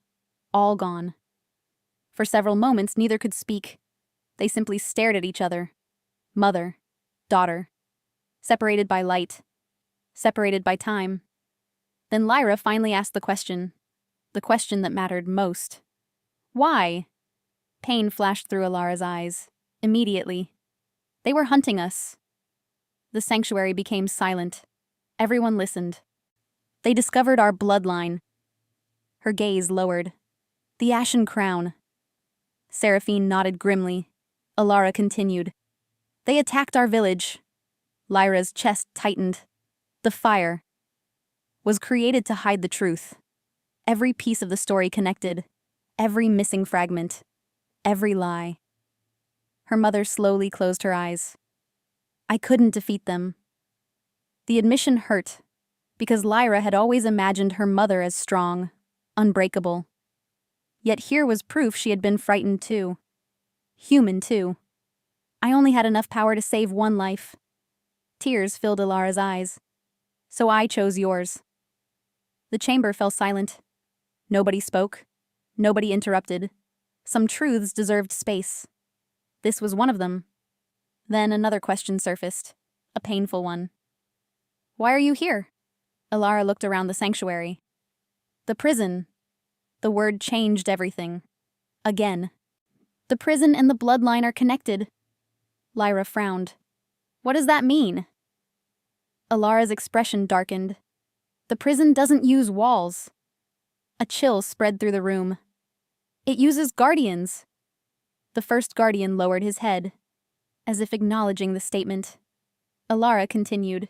All gone. For several moments, neither could speak. They simply stared at each other. Mother. Daughter. Separated by light. Separated by time. Then Lyra finally asked the question that mattered most. "Why?" Pain flashed through Alara's eyes. Immediately. "They were hunting us." The sanctuary became silent. Everyone listened. "They discovered our bloodline." Her gaze lowered. "The Ashen Crown." Seraphine nodded grimly. Alara continued. "They attacked our village." Lyra's chest tightened. The fire was created to hide the truth. Every piece of the story connected. Every missing fragment. Every lie. Her mother slowly closed her eyes. I couldn't defeat them. The admission hurt, because Lyra had always imagined her mother as strong, unbreakable. Yet here was proof she had been frightened too. Human too. I only had enough power to save one life. Tears filled Alara's eyes. So I chose yours. The chamber fell silent. Nobody spoke. Nobody interrupted. Some truths deserved space. This was one of them. Then another question surfaced, a painful one. Why are you here? Alara looked around the sanctuary. The prison. The word changed everything. Again. The prison and the bloodline are connected. Lyra frowned. What does that mean? Alara's expression darkened. The prison doesn't use walls. A chill spread through the room. It uses guardians. The first guardian lowered his head, as if acknowledging the statement. Alara continued.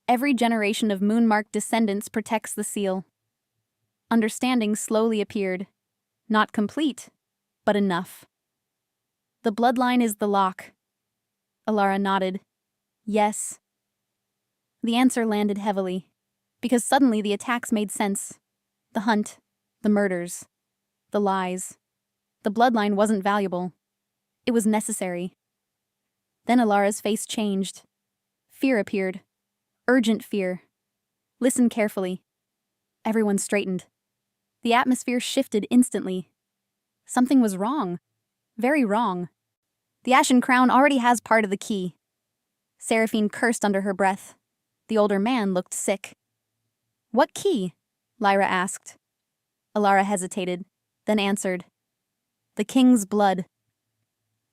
Every generation of Moonmark descendants protects the seal. Understanding slowly appeared. Not complete, but enough. The bloodline is the lock. Alara nodded. Yes. The answer landed heavily, because suddenly the attacks made sense. The hunt, the murders, the lies. The bloodline wasn't valuable. It was necessary. Then Alara's face changed. Fear appeared. Urgent fear. Listen carefully. Everyone straightened. The atmosphere shifted instantly. Something was wrong. Very wrong. The Ashen Crown already has part of the key. Seraphine cursed under her breath. The older man looked sick. What key? Lyra asked. Alara hesitated, then answered. The king's blood.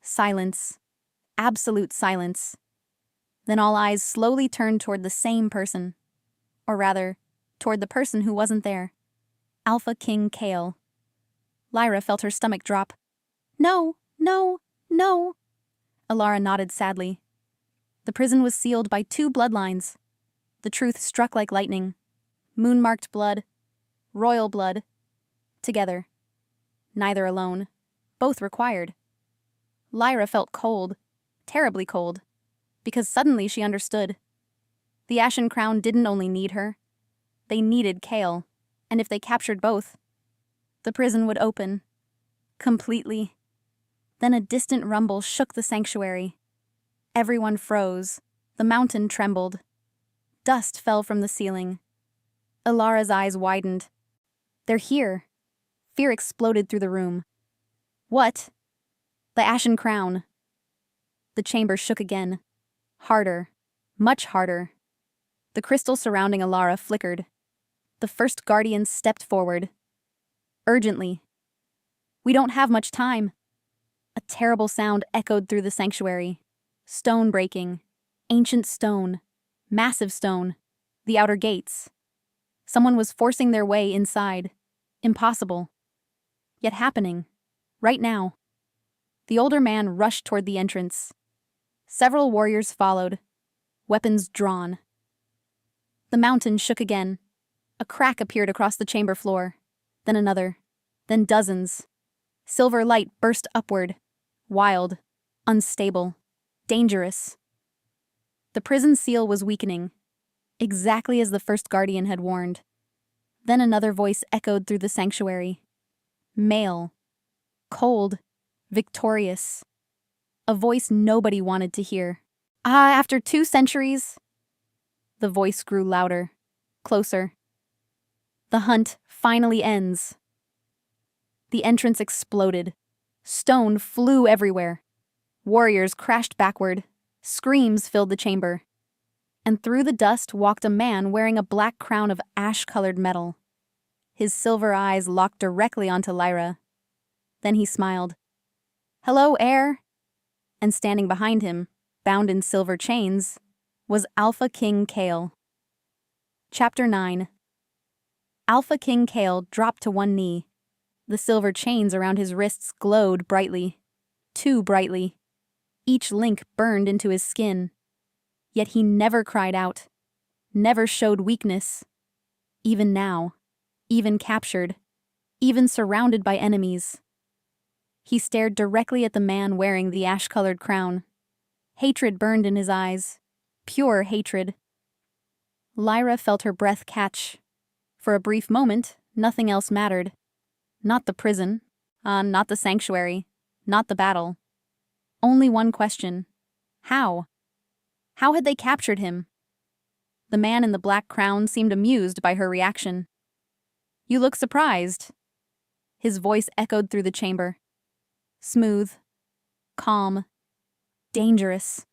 Silence. Absolute silence. Then all eyes slowly turned toward the same person. Or rather, toward the person who wasn't there. Alpha King Kale. Lyra felt her stomach drop. No, no, no. Alara nodded sadly. The prison was sealed by 2 bloodlines. The truth struck like lightning. Moon-marked blood. Royal blood. Together. Neither alone. Both required. Lyra felt cold. Terribly cold. Because suddenly she understood. The Ashen Crown didn't only need her. They needed Kale. And if they captured both, the prison would open. Completely. Then a distant rumble shook the sanctuary. Everyone froze. The mountain trembled. Dust fell from the ceiling. Alara's eyes widened. They're here. Fear exploded through the room. What? The Ashen Crown. The chamber shook again. Harder. Much harder. The crystal surrounding Alara flickered. The first guardian stepped forward. Urgently. We don't have much time. A terrible sound echoed through the sanctuary. Stone breaking. Ancient stone. Massive stone. The outer gates. Someone was forcing their way inside. Impossible. Yet happening. Right now. The older man rushed toward the entrance. Several warriors followed. Weapons drawn. The mountain shook again. A crack appeared across the chamber floor. Then another. Then dozens. Silver light burst upward. Wild. Unstable. Dangerous. The prison seal was weakening. Exactly as the first guardian had warned. Then another voice echoed through the sanctuary. Male. Cold. Victorious. A voice nobody wanted to hear. After 2 centuries... The voice grew louder. Closer. The hunt finally ends. The entrance exploded. Stone flew everywhere. Warriors crashed backward. Screams filled the chamber. And through the dust walked a man wearing a black crown of ash-colored metal. His silver eyes locked directly onto Lyra. Then he smiled. Hello, heir. And standing behind him, bound in silver chains, was Alpha King Kale. Chapter 9. Alpha King Kale dropped to one knee. The silver chains around his wrists glowed brightly. Too brightly. Each link burned into his skin. Yet he never cried out. Never showed weakness. Even now. Even captured. Even surrounded by enemies. He stared directly at the man wearing the ash-colored crown. Hatred burned in his eyes. Pure hatred. Lyra felt her breath catch. For a brief moment, nothing else mattered. Not the prison, not the sanctuary, not the battle. Only one question. How? How had they captured him? The man in the black crown seemed amused by her reaction. "You look surprised." His voice echoed through the chamber. Smooth, calm, dangerous.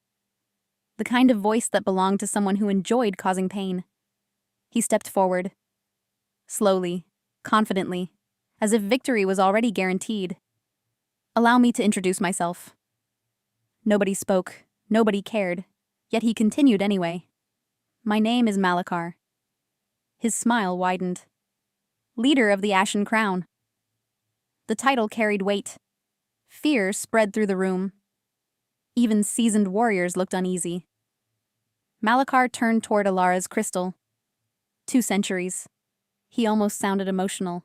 The kind of voice that belonged to someone who enjoyed causing pain. He stepped forward. Slowly, confidently, as if victory was already guaranteed. "Allow me to introduce myself." Nobody spoke, nobody cared, yet he continued anyway. "My name is Malachar." His smile widened. "Leader of the Ashen Crown." The title carried weight. Fear spread through the room. Even seasoned warriors looked uneasy. Malachar turned toward Alara's crystal. 2 centuries. He almost sounded emotional.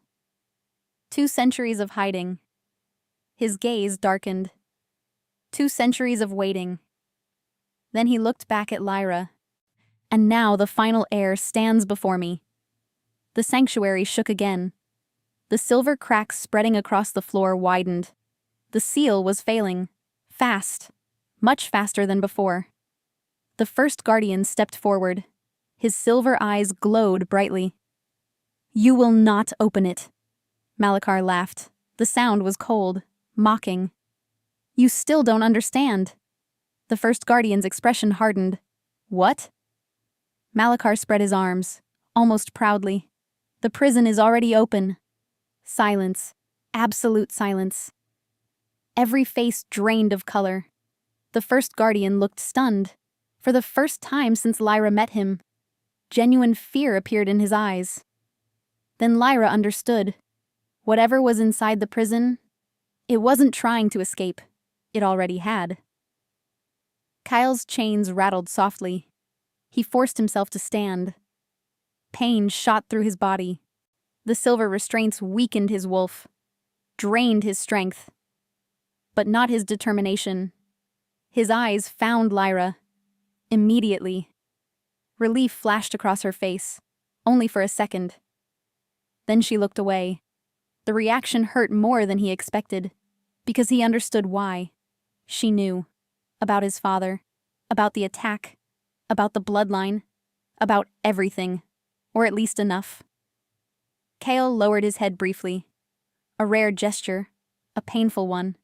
2 centuries of hiding. His gaze darkened. 2 centuries of waiting. Then he looked back at Lyra. "And now the final heir stands before me." The sanctuary shook again. The silver cracks spreading across the floor widened. The seal was failing. Fast. Much faster than before. The first guardian stepped forward. His silver eyes glowed brightly. "You will not open it." Malachar laughed. The sound was cold, mocking. "You still don't understand." The first guardian's expression hardened. "What?" Malachar spread his arms, almost proudly. "The prison is already open." Silence. Absolute silence. Every face drained of color. The first guardian looked stunned. For the first time since Lyra met him, genuine fear appeared in his eyes. Then Lyra understood. Whatever was inside the prison, it wasn't trying to escape. It already had. Kyle's chains rattled softly. He forced himself to stand. Pain shot through his body. The silver restraints weakened his wolf, drained his strength. But not his determination. His eyes found Lyra. Immediately. Relief flashed across her face, only for a second. Then she looked away. The reaction hurt more than he expected, because he understood why. She knew. About his father. About the attack. About the bloodline. About everything. Or at least enough. Kale lowered his head briefly. A rare gesture. A painful one.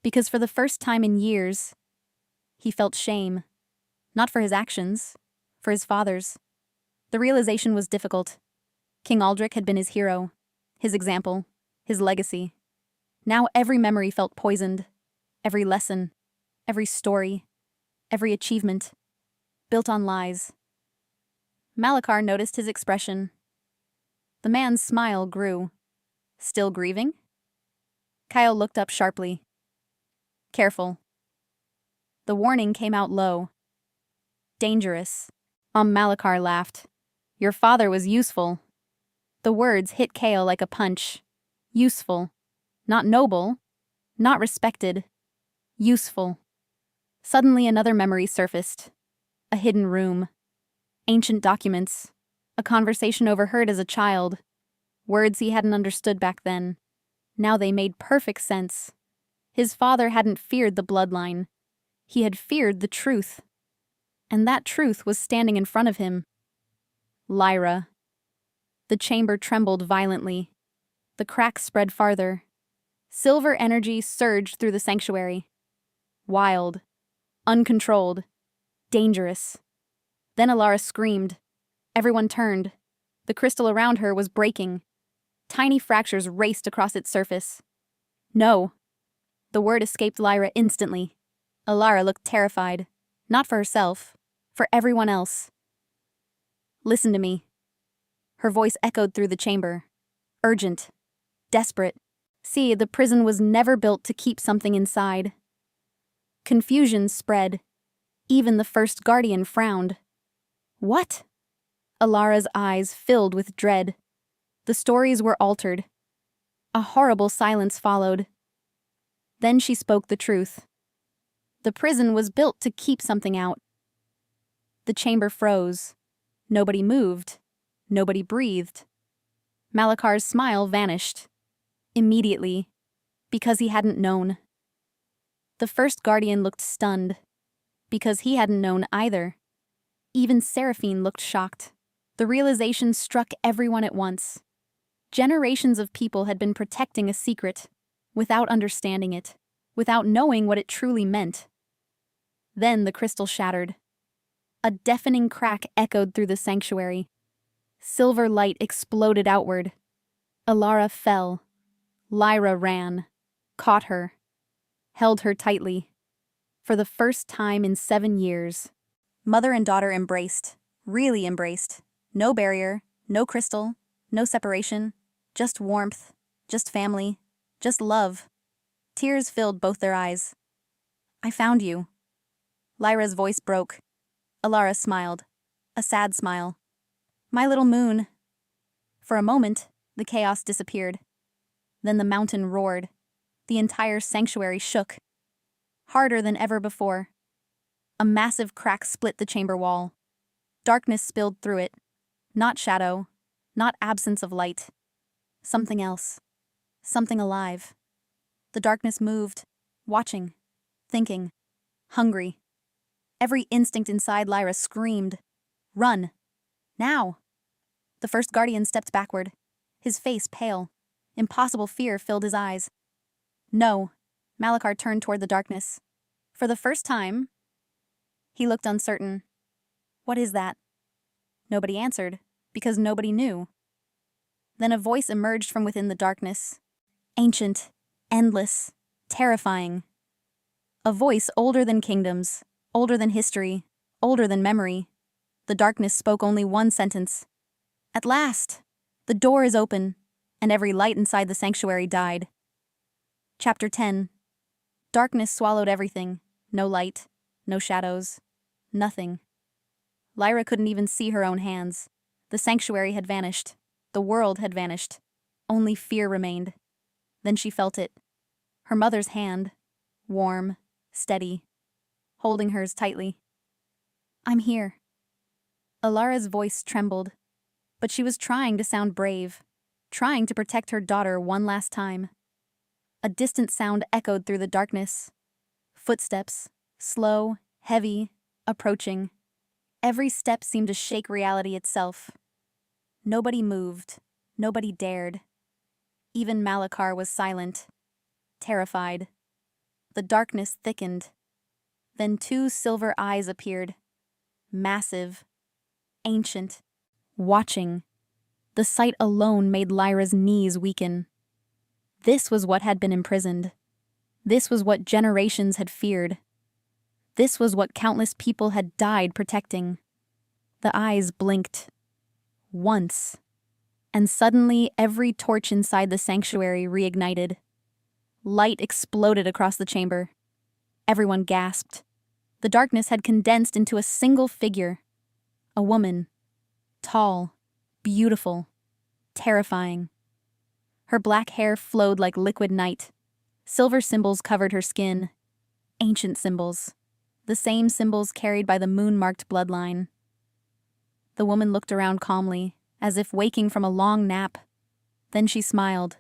Because for the first time in years, he felt shame. Not for his actions, for his father's. The realization was difficult. King Aldrich had been his hero, his example, his legacy. Now every memory felt poisoned. Every lesson, every story, every achievement, built on lies. Malachar noticed his expression. The man's smile grew. "Still grieving?" Kyle looked up sharply. "Careful." The warning came out low. "Dangerous." Malachar laughed. "Your father was useful." The words hit Kale like a punch. Useful. Not noble. Not respected. Useful. Suddenly another memory surfaced. A hidden room. Ancient documents. A conversation overheard as a child. Words he hadn't understood back then. Now they made perfect sense. His father hadn't feared the bloodline. He had feared the truth. And that truth was standing in front of him. Lyra. The chamber trembled violently. The cracks spread farther. Silver energy surged through the sanctuary. Wild. Uncontrolled. Dangerous. Then Alara screamed. Everyone turned. The crystal around her was breaking. Tiny fractures raced across its surface. "No." The word escaped Lyra instantly. Alara looked terrified. Not for herself. For everyone else. "Listen to me." Her voice echoed through the chamber. Urgent. Desperate. See, the prison was never built to keep something inside. Confusion spread. Even the first guardian frowned. "What?" Alara's eyes filled with dread. The stories were altered. A horrible silence followed. Then she spoke the truth. The prison was built to keep something out. The chamber froze. Nobody moved. Nobody breathed. Malakar's smile vanished. Immediately. Because he hadn't known. The first guardian looked stunned. Because he hadn't known either. Even Seraphine looked shocked. The realization struck everyone at once. Generations of people had been protecting a secret, without understanding it, without knowing what it truly meant. Then the crystal shattered. A deafening crack echoed through the sanctuary. Silver light exploded outward. Alara fell. Lyra ran, caught her, held her tightly. For the first time in 7 years, mother and daughter embraced, really embraced. No barrier, no crystal, no separation, just warmth, just family, just love. Tears filled both their eyes. I found you. Lyra's voice broke. Alara smiled, a sad smile. My little moon. For a moment, the chaos disappeared. Then the mountain roared. The entire sanctuary shook. Harder than ever before. A massive crack split the chamber wall. Darkness spilled through it. Not shadow, not absence of light. Something else. Something alive. The darkness moved, watching, thinking, hungry. Every instinct inside Lyra screamed. Run. Now. The first guardian stepped backward, his face pale. Impossible fear filled his eyes. No. Malakar turned toward the darkness. For the first time, he looked uncertain. What is that? Nobody answered, because nobody knew. Then a voice emerged from within the darkness. Ancient, endless, terrifying. A voice older than kingdoms, older than history, older than memory. The darkness spoke only one sentence. At last! The door is open, and every light inside the sanctuary died. Chapter 10. Darkness swallowed everything. No light, no shadows, nothing. Lyra couldn't even see her own hands. The sanctuary had vanished. The world had vanished. Only fear remained. Then she felt it. Her mother's hand, warm, steady, holding hers tightly. I'm here. Alara's voice trembled, but she was trying to sound brave, trying to protect her daughter one last time. A distant sound echoed through the darkness. Footsteps, slow, heavy, approaching. Every step seemed to shake reality itself. Nobody moved. Nobody dared. Even Malakar was silent, terrified. The darkness thickened. Then 2 silver eyes appeared. Massive, ancient, watching. The sight alone made Lyra's knees weaken. This was what had been imprisoned. This was what generations had feared. This was what countless people had died protecting. The eyes blinked. Once. And suddenly every torch inside the sanctuary reignited. Light exploded across the chamber. Everyone gasped. The darkness had condensed into a single figure. A woman. Tall. Beautiful. Terrifying. Her black hair flowed like liquid night. Silver symbols covered her skin. Ancient symbols. The same symbols carried by the moon-marked bloodline. The woman looked around calmly, as if waking from a long nap. Then she smiled.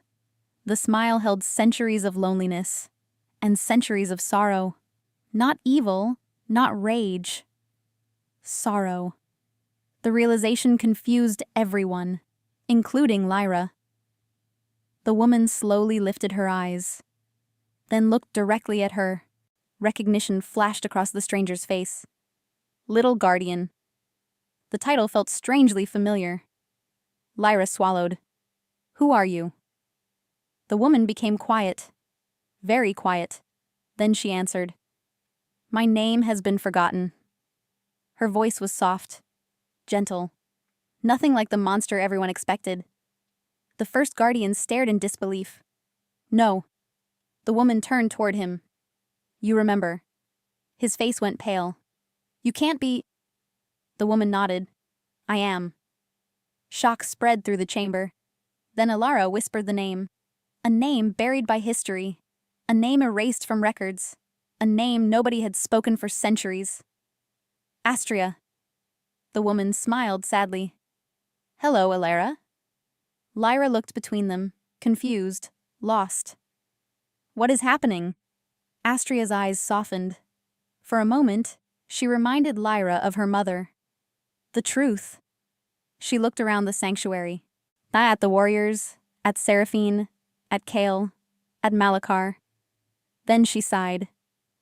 The smile held centuries of loneliness, and centuries of sorrow. Not evil, not rage. Sorrow. The realization confused everyone, including Lyra. The woman slowly lifted her eyes, then looked directly at her. Recognition flashed across the stranger's face. Little Guardian. The title felt strangely familiar. Lyra swallowed. Who are you? The woman became quiet. Very quiet. Then she answered. My name has been forgotten. Her voice was soft, gentle. Nothing like the monster everyone expected. The first guardian stared in disbelief. No. The woman turned toward him. You remember. His face went pale. You can't be... The woman nodded. I am. Shock spread through the chamber. Then Alara whispered the name. A name buried by history. A name erased from records. A name nobody had spoken for centuries. Astria. The woman smiled sadly. Hello, Alara. Lyra looked between them, confused, lost. What is happening? Astria's eyes softened. For a moment, she reminded Lyra of her mother. The truth. She looked around the sanctuary. At the warriors, at Seraphine, at Kale, at Malachar. Then she sighed.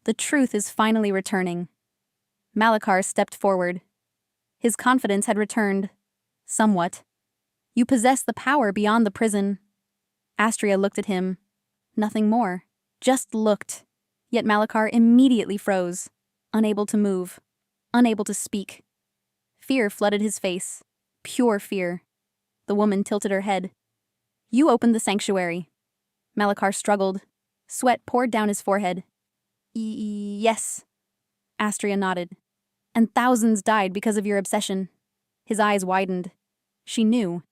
The truth is finally returning. Malachar stepped forward. His confidence had returned. Somewhat. You possess the power beyond the prison. Astria looked at him. Nothing more. Just looked. Yet Malachar immediately froze, unable to move, unable to speak. Fear flooded his face. Pure fear. The woman tilted her head. You opened the sanctuary. Malachar struggled. Sweat poured down his forehead. Yes. Astria nodded. And thousands died because of your obsession. His eyes widened. She knew.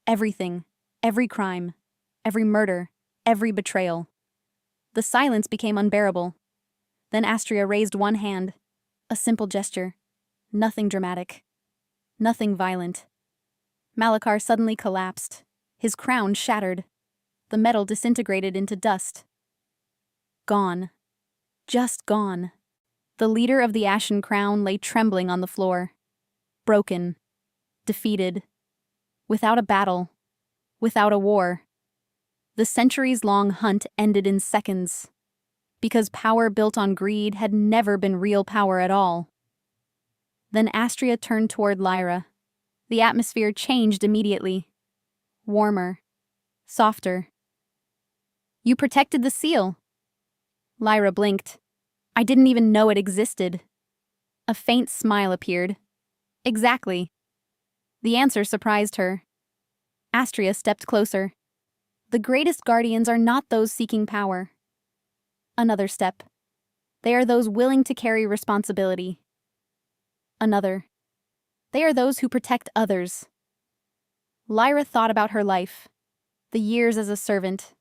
Everything. Every crime. Every murder. Every betrayal. The silence became unbearable. Then Astria raised one hand. A simple gesture. Nothing dramatic. Nothing violent. Malachar suddenly collapsed. His crown shattered. The metal disintegrated into dust. Gone. Just gone. The leader of the Ashen Crown lay trembling on the floor. Broken. Defeated. Without a battle. Without a war. The centuries-long hunt ended in seconds. Because power built on greed had never been real power at all. Then Astria turned toward Lyra. The atmosphere changed immediately. Warmer. Softer. You protected the seal. Lyra blinked. I didn't even know it existed. A faint smile appeared. Exactly. The answer surprised her. Astria stepped closer. The greatest guardians are not those seeking power. Another step. They are those willing to carry responsibility. Another. They are those who protect others. Lyra thought about her life. The years as a servant.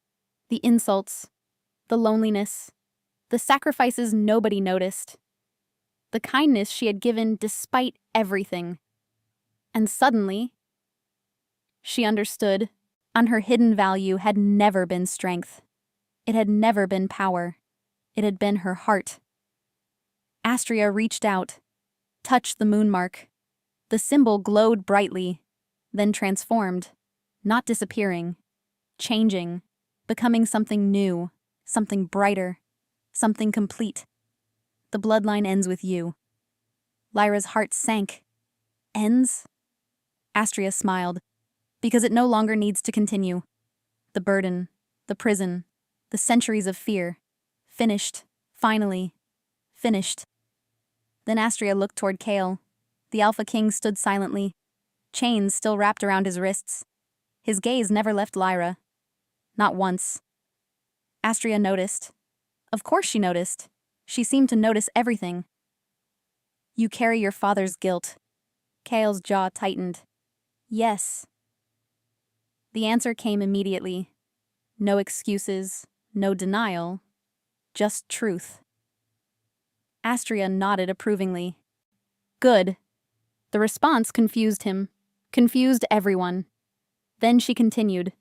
The insults. The loneliness. The sacrifices nobody noticed. The kindness she had given despite everything. And suddenly, she understood. On her hidden value had never been strength. It had never been power. It had been her heart. Astria reached out, touched the moon mark. The symbol glowed brightly, then transformed, not disappearing, changing, becoming something new, something brighter, something complete. The bloodline ends with you. Lyra's heart sank. Ends? Astria smiled. Because it no longer needs to continue. The burden, the prison, the centuries of fear. Finished. Finally. Finished. Then Astria looked toward Kale. The Alpha King stood silently, chains still wrapped around his wrists. His gaze never left Lyra. Not once. Astria noticed. Of course she noticed. She seemed to notice everything. You carry your father's guilt. Kale's jaw tightened. Yes. The answer came immediately. No excuses, no denial, just truth. Astria nodded approvingly. Good. The response confused him, confused everyone. Then she continued.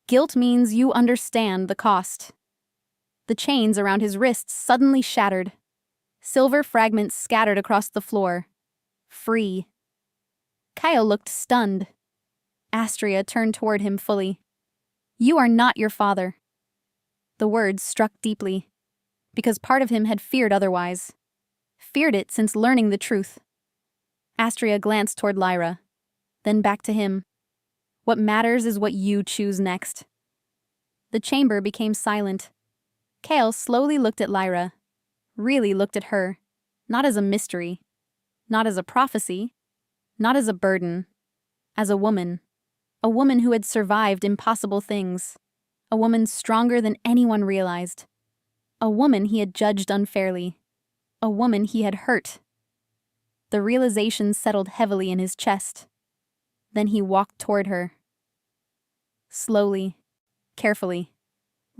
Guilt means you understand the cost. The chains around his wrists suddenly shattered. Silver fragments scattered across the floor. Free. Kyle looked stunned. Astria turned toward him fully. You are not your father. The words struck deeply, because part of him had feared otherwise. Feared it since learning the truth. Astria glanced toward Lyra, then back to him. What matters is what you choose next. The chamber became silent. Kale slowly looked at Lyra, really looked at her, not as a mystery, not as a prophecy, not as a burden, as a woman who had survived impossible things, a woman stronger than anyone realized, a woman he had judged unfairly, a woman he had hurt. The realization settled heavily in his chest. Then he walked toward her. Slowly, carefully,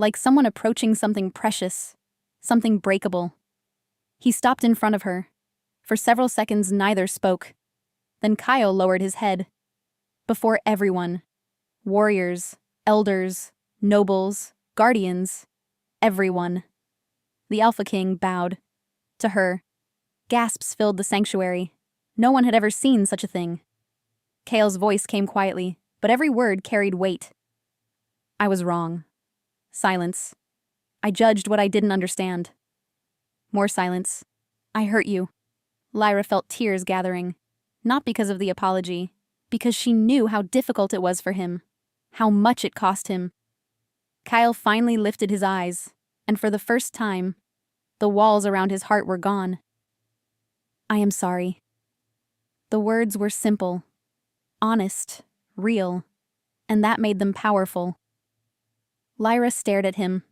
like someone approaching something precious, something breakable. He stopped in front of her. For several seconds, neither spoke. Then Kyle lowered his head. Before everyone. Warriors, elders, nobles, guardians, everyone. The Alpha King bowed. To her. Gasps filled the sanctuary. No one had ever seen such a thing. Kyle's voice came quietly, but every word carried weight. I was wrong. Silence. I judged what I didn't understand. More silence. I hurt you. Lyra felt tears gathering, not because of the apology, because she knew how difficult it was for him, how much it cost him. Kyle finally lifted his eyes, and for the first time, the walls around his heart were gone. I am sorry. The words were simple, honest, real, and that made them powerful. Lyra stared at him.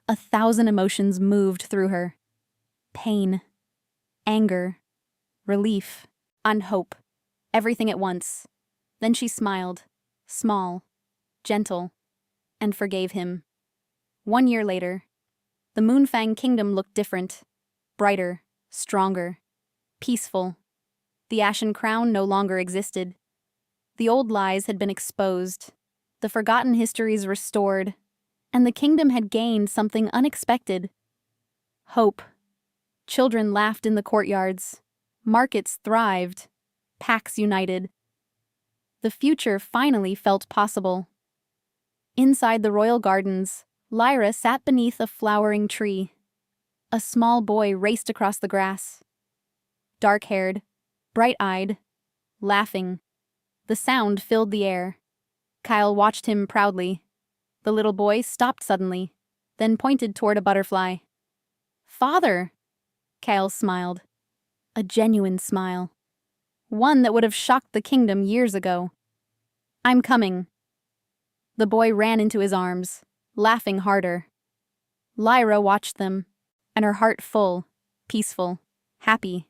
1,000 emotions moved through her. Pain, anger, relief, and hope. Everything at once. Then she smiled, small, gentle, and forgave him. 1 year later, the Moonfang Kingdom looked different. Brighter, stronger, peaceful. The Ashen Crown no longer existed. The old lies had been exposed, the forgotten histories restored, and the kingdom had gained something unexpected. Hope. Children laughed in the courtyards. Markets thrived. Packs united. The future finally felt possible. Inside the royal gardens, Lyra sat beneath a flowering tree. A small boy raced across the grass. Dark-haired, bright-eyed, laughing. The sound filled the air. Kyle watched him proudly. The little boy stopped suddenly, then pointed toward a butterfly. Father! Kyle smiled. A genuine smile. One that would have shocked the kingdom years ago. I'm coming. The boy ran into his arms, laughing harder. Lyra watched them, and her heart full, peaceful, happy.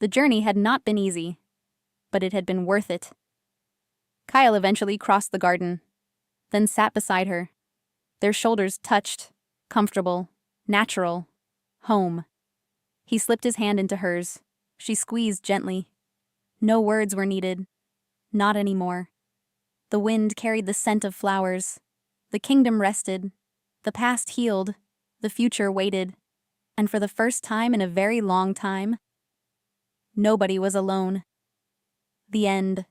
The journey had not been easy, but it had been worth it. Kyle eventually crossed the garden, then sat beside her. Their shoulders touched, comfortable, natural, home. He slipped his hand into hers. She squeezed gently. No words were needed. Not anymore. The wind carried the scent of flowers. The kingdom rested. The past healed. The future waited. And for the first time in a very long time, nobody was alone. The end.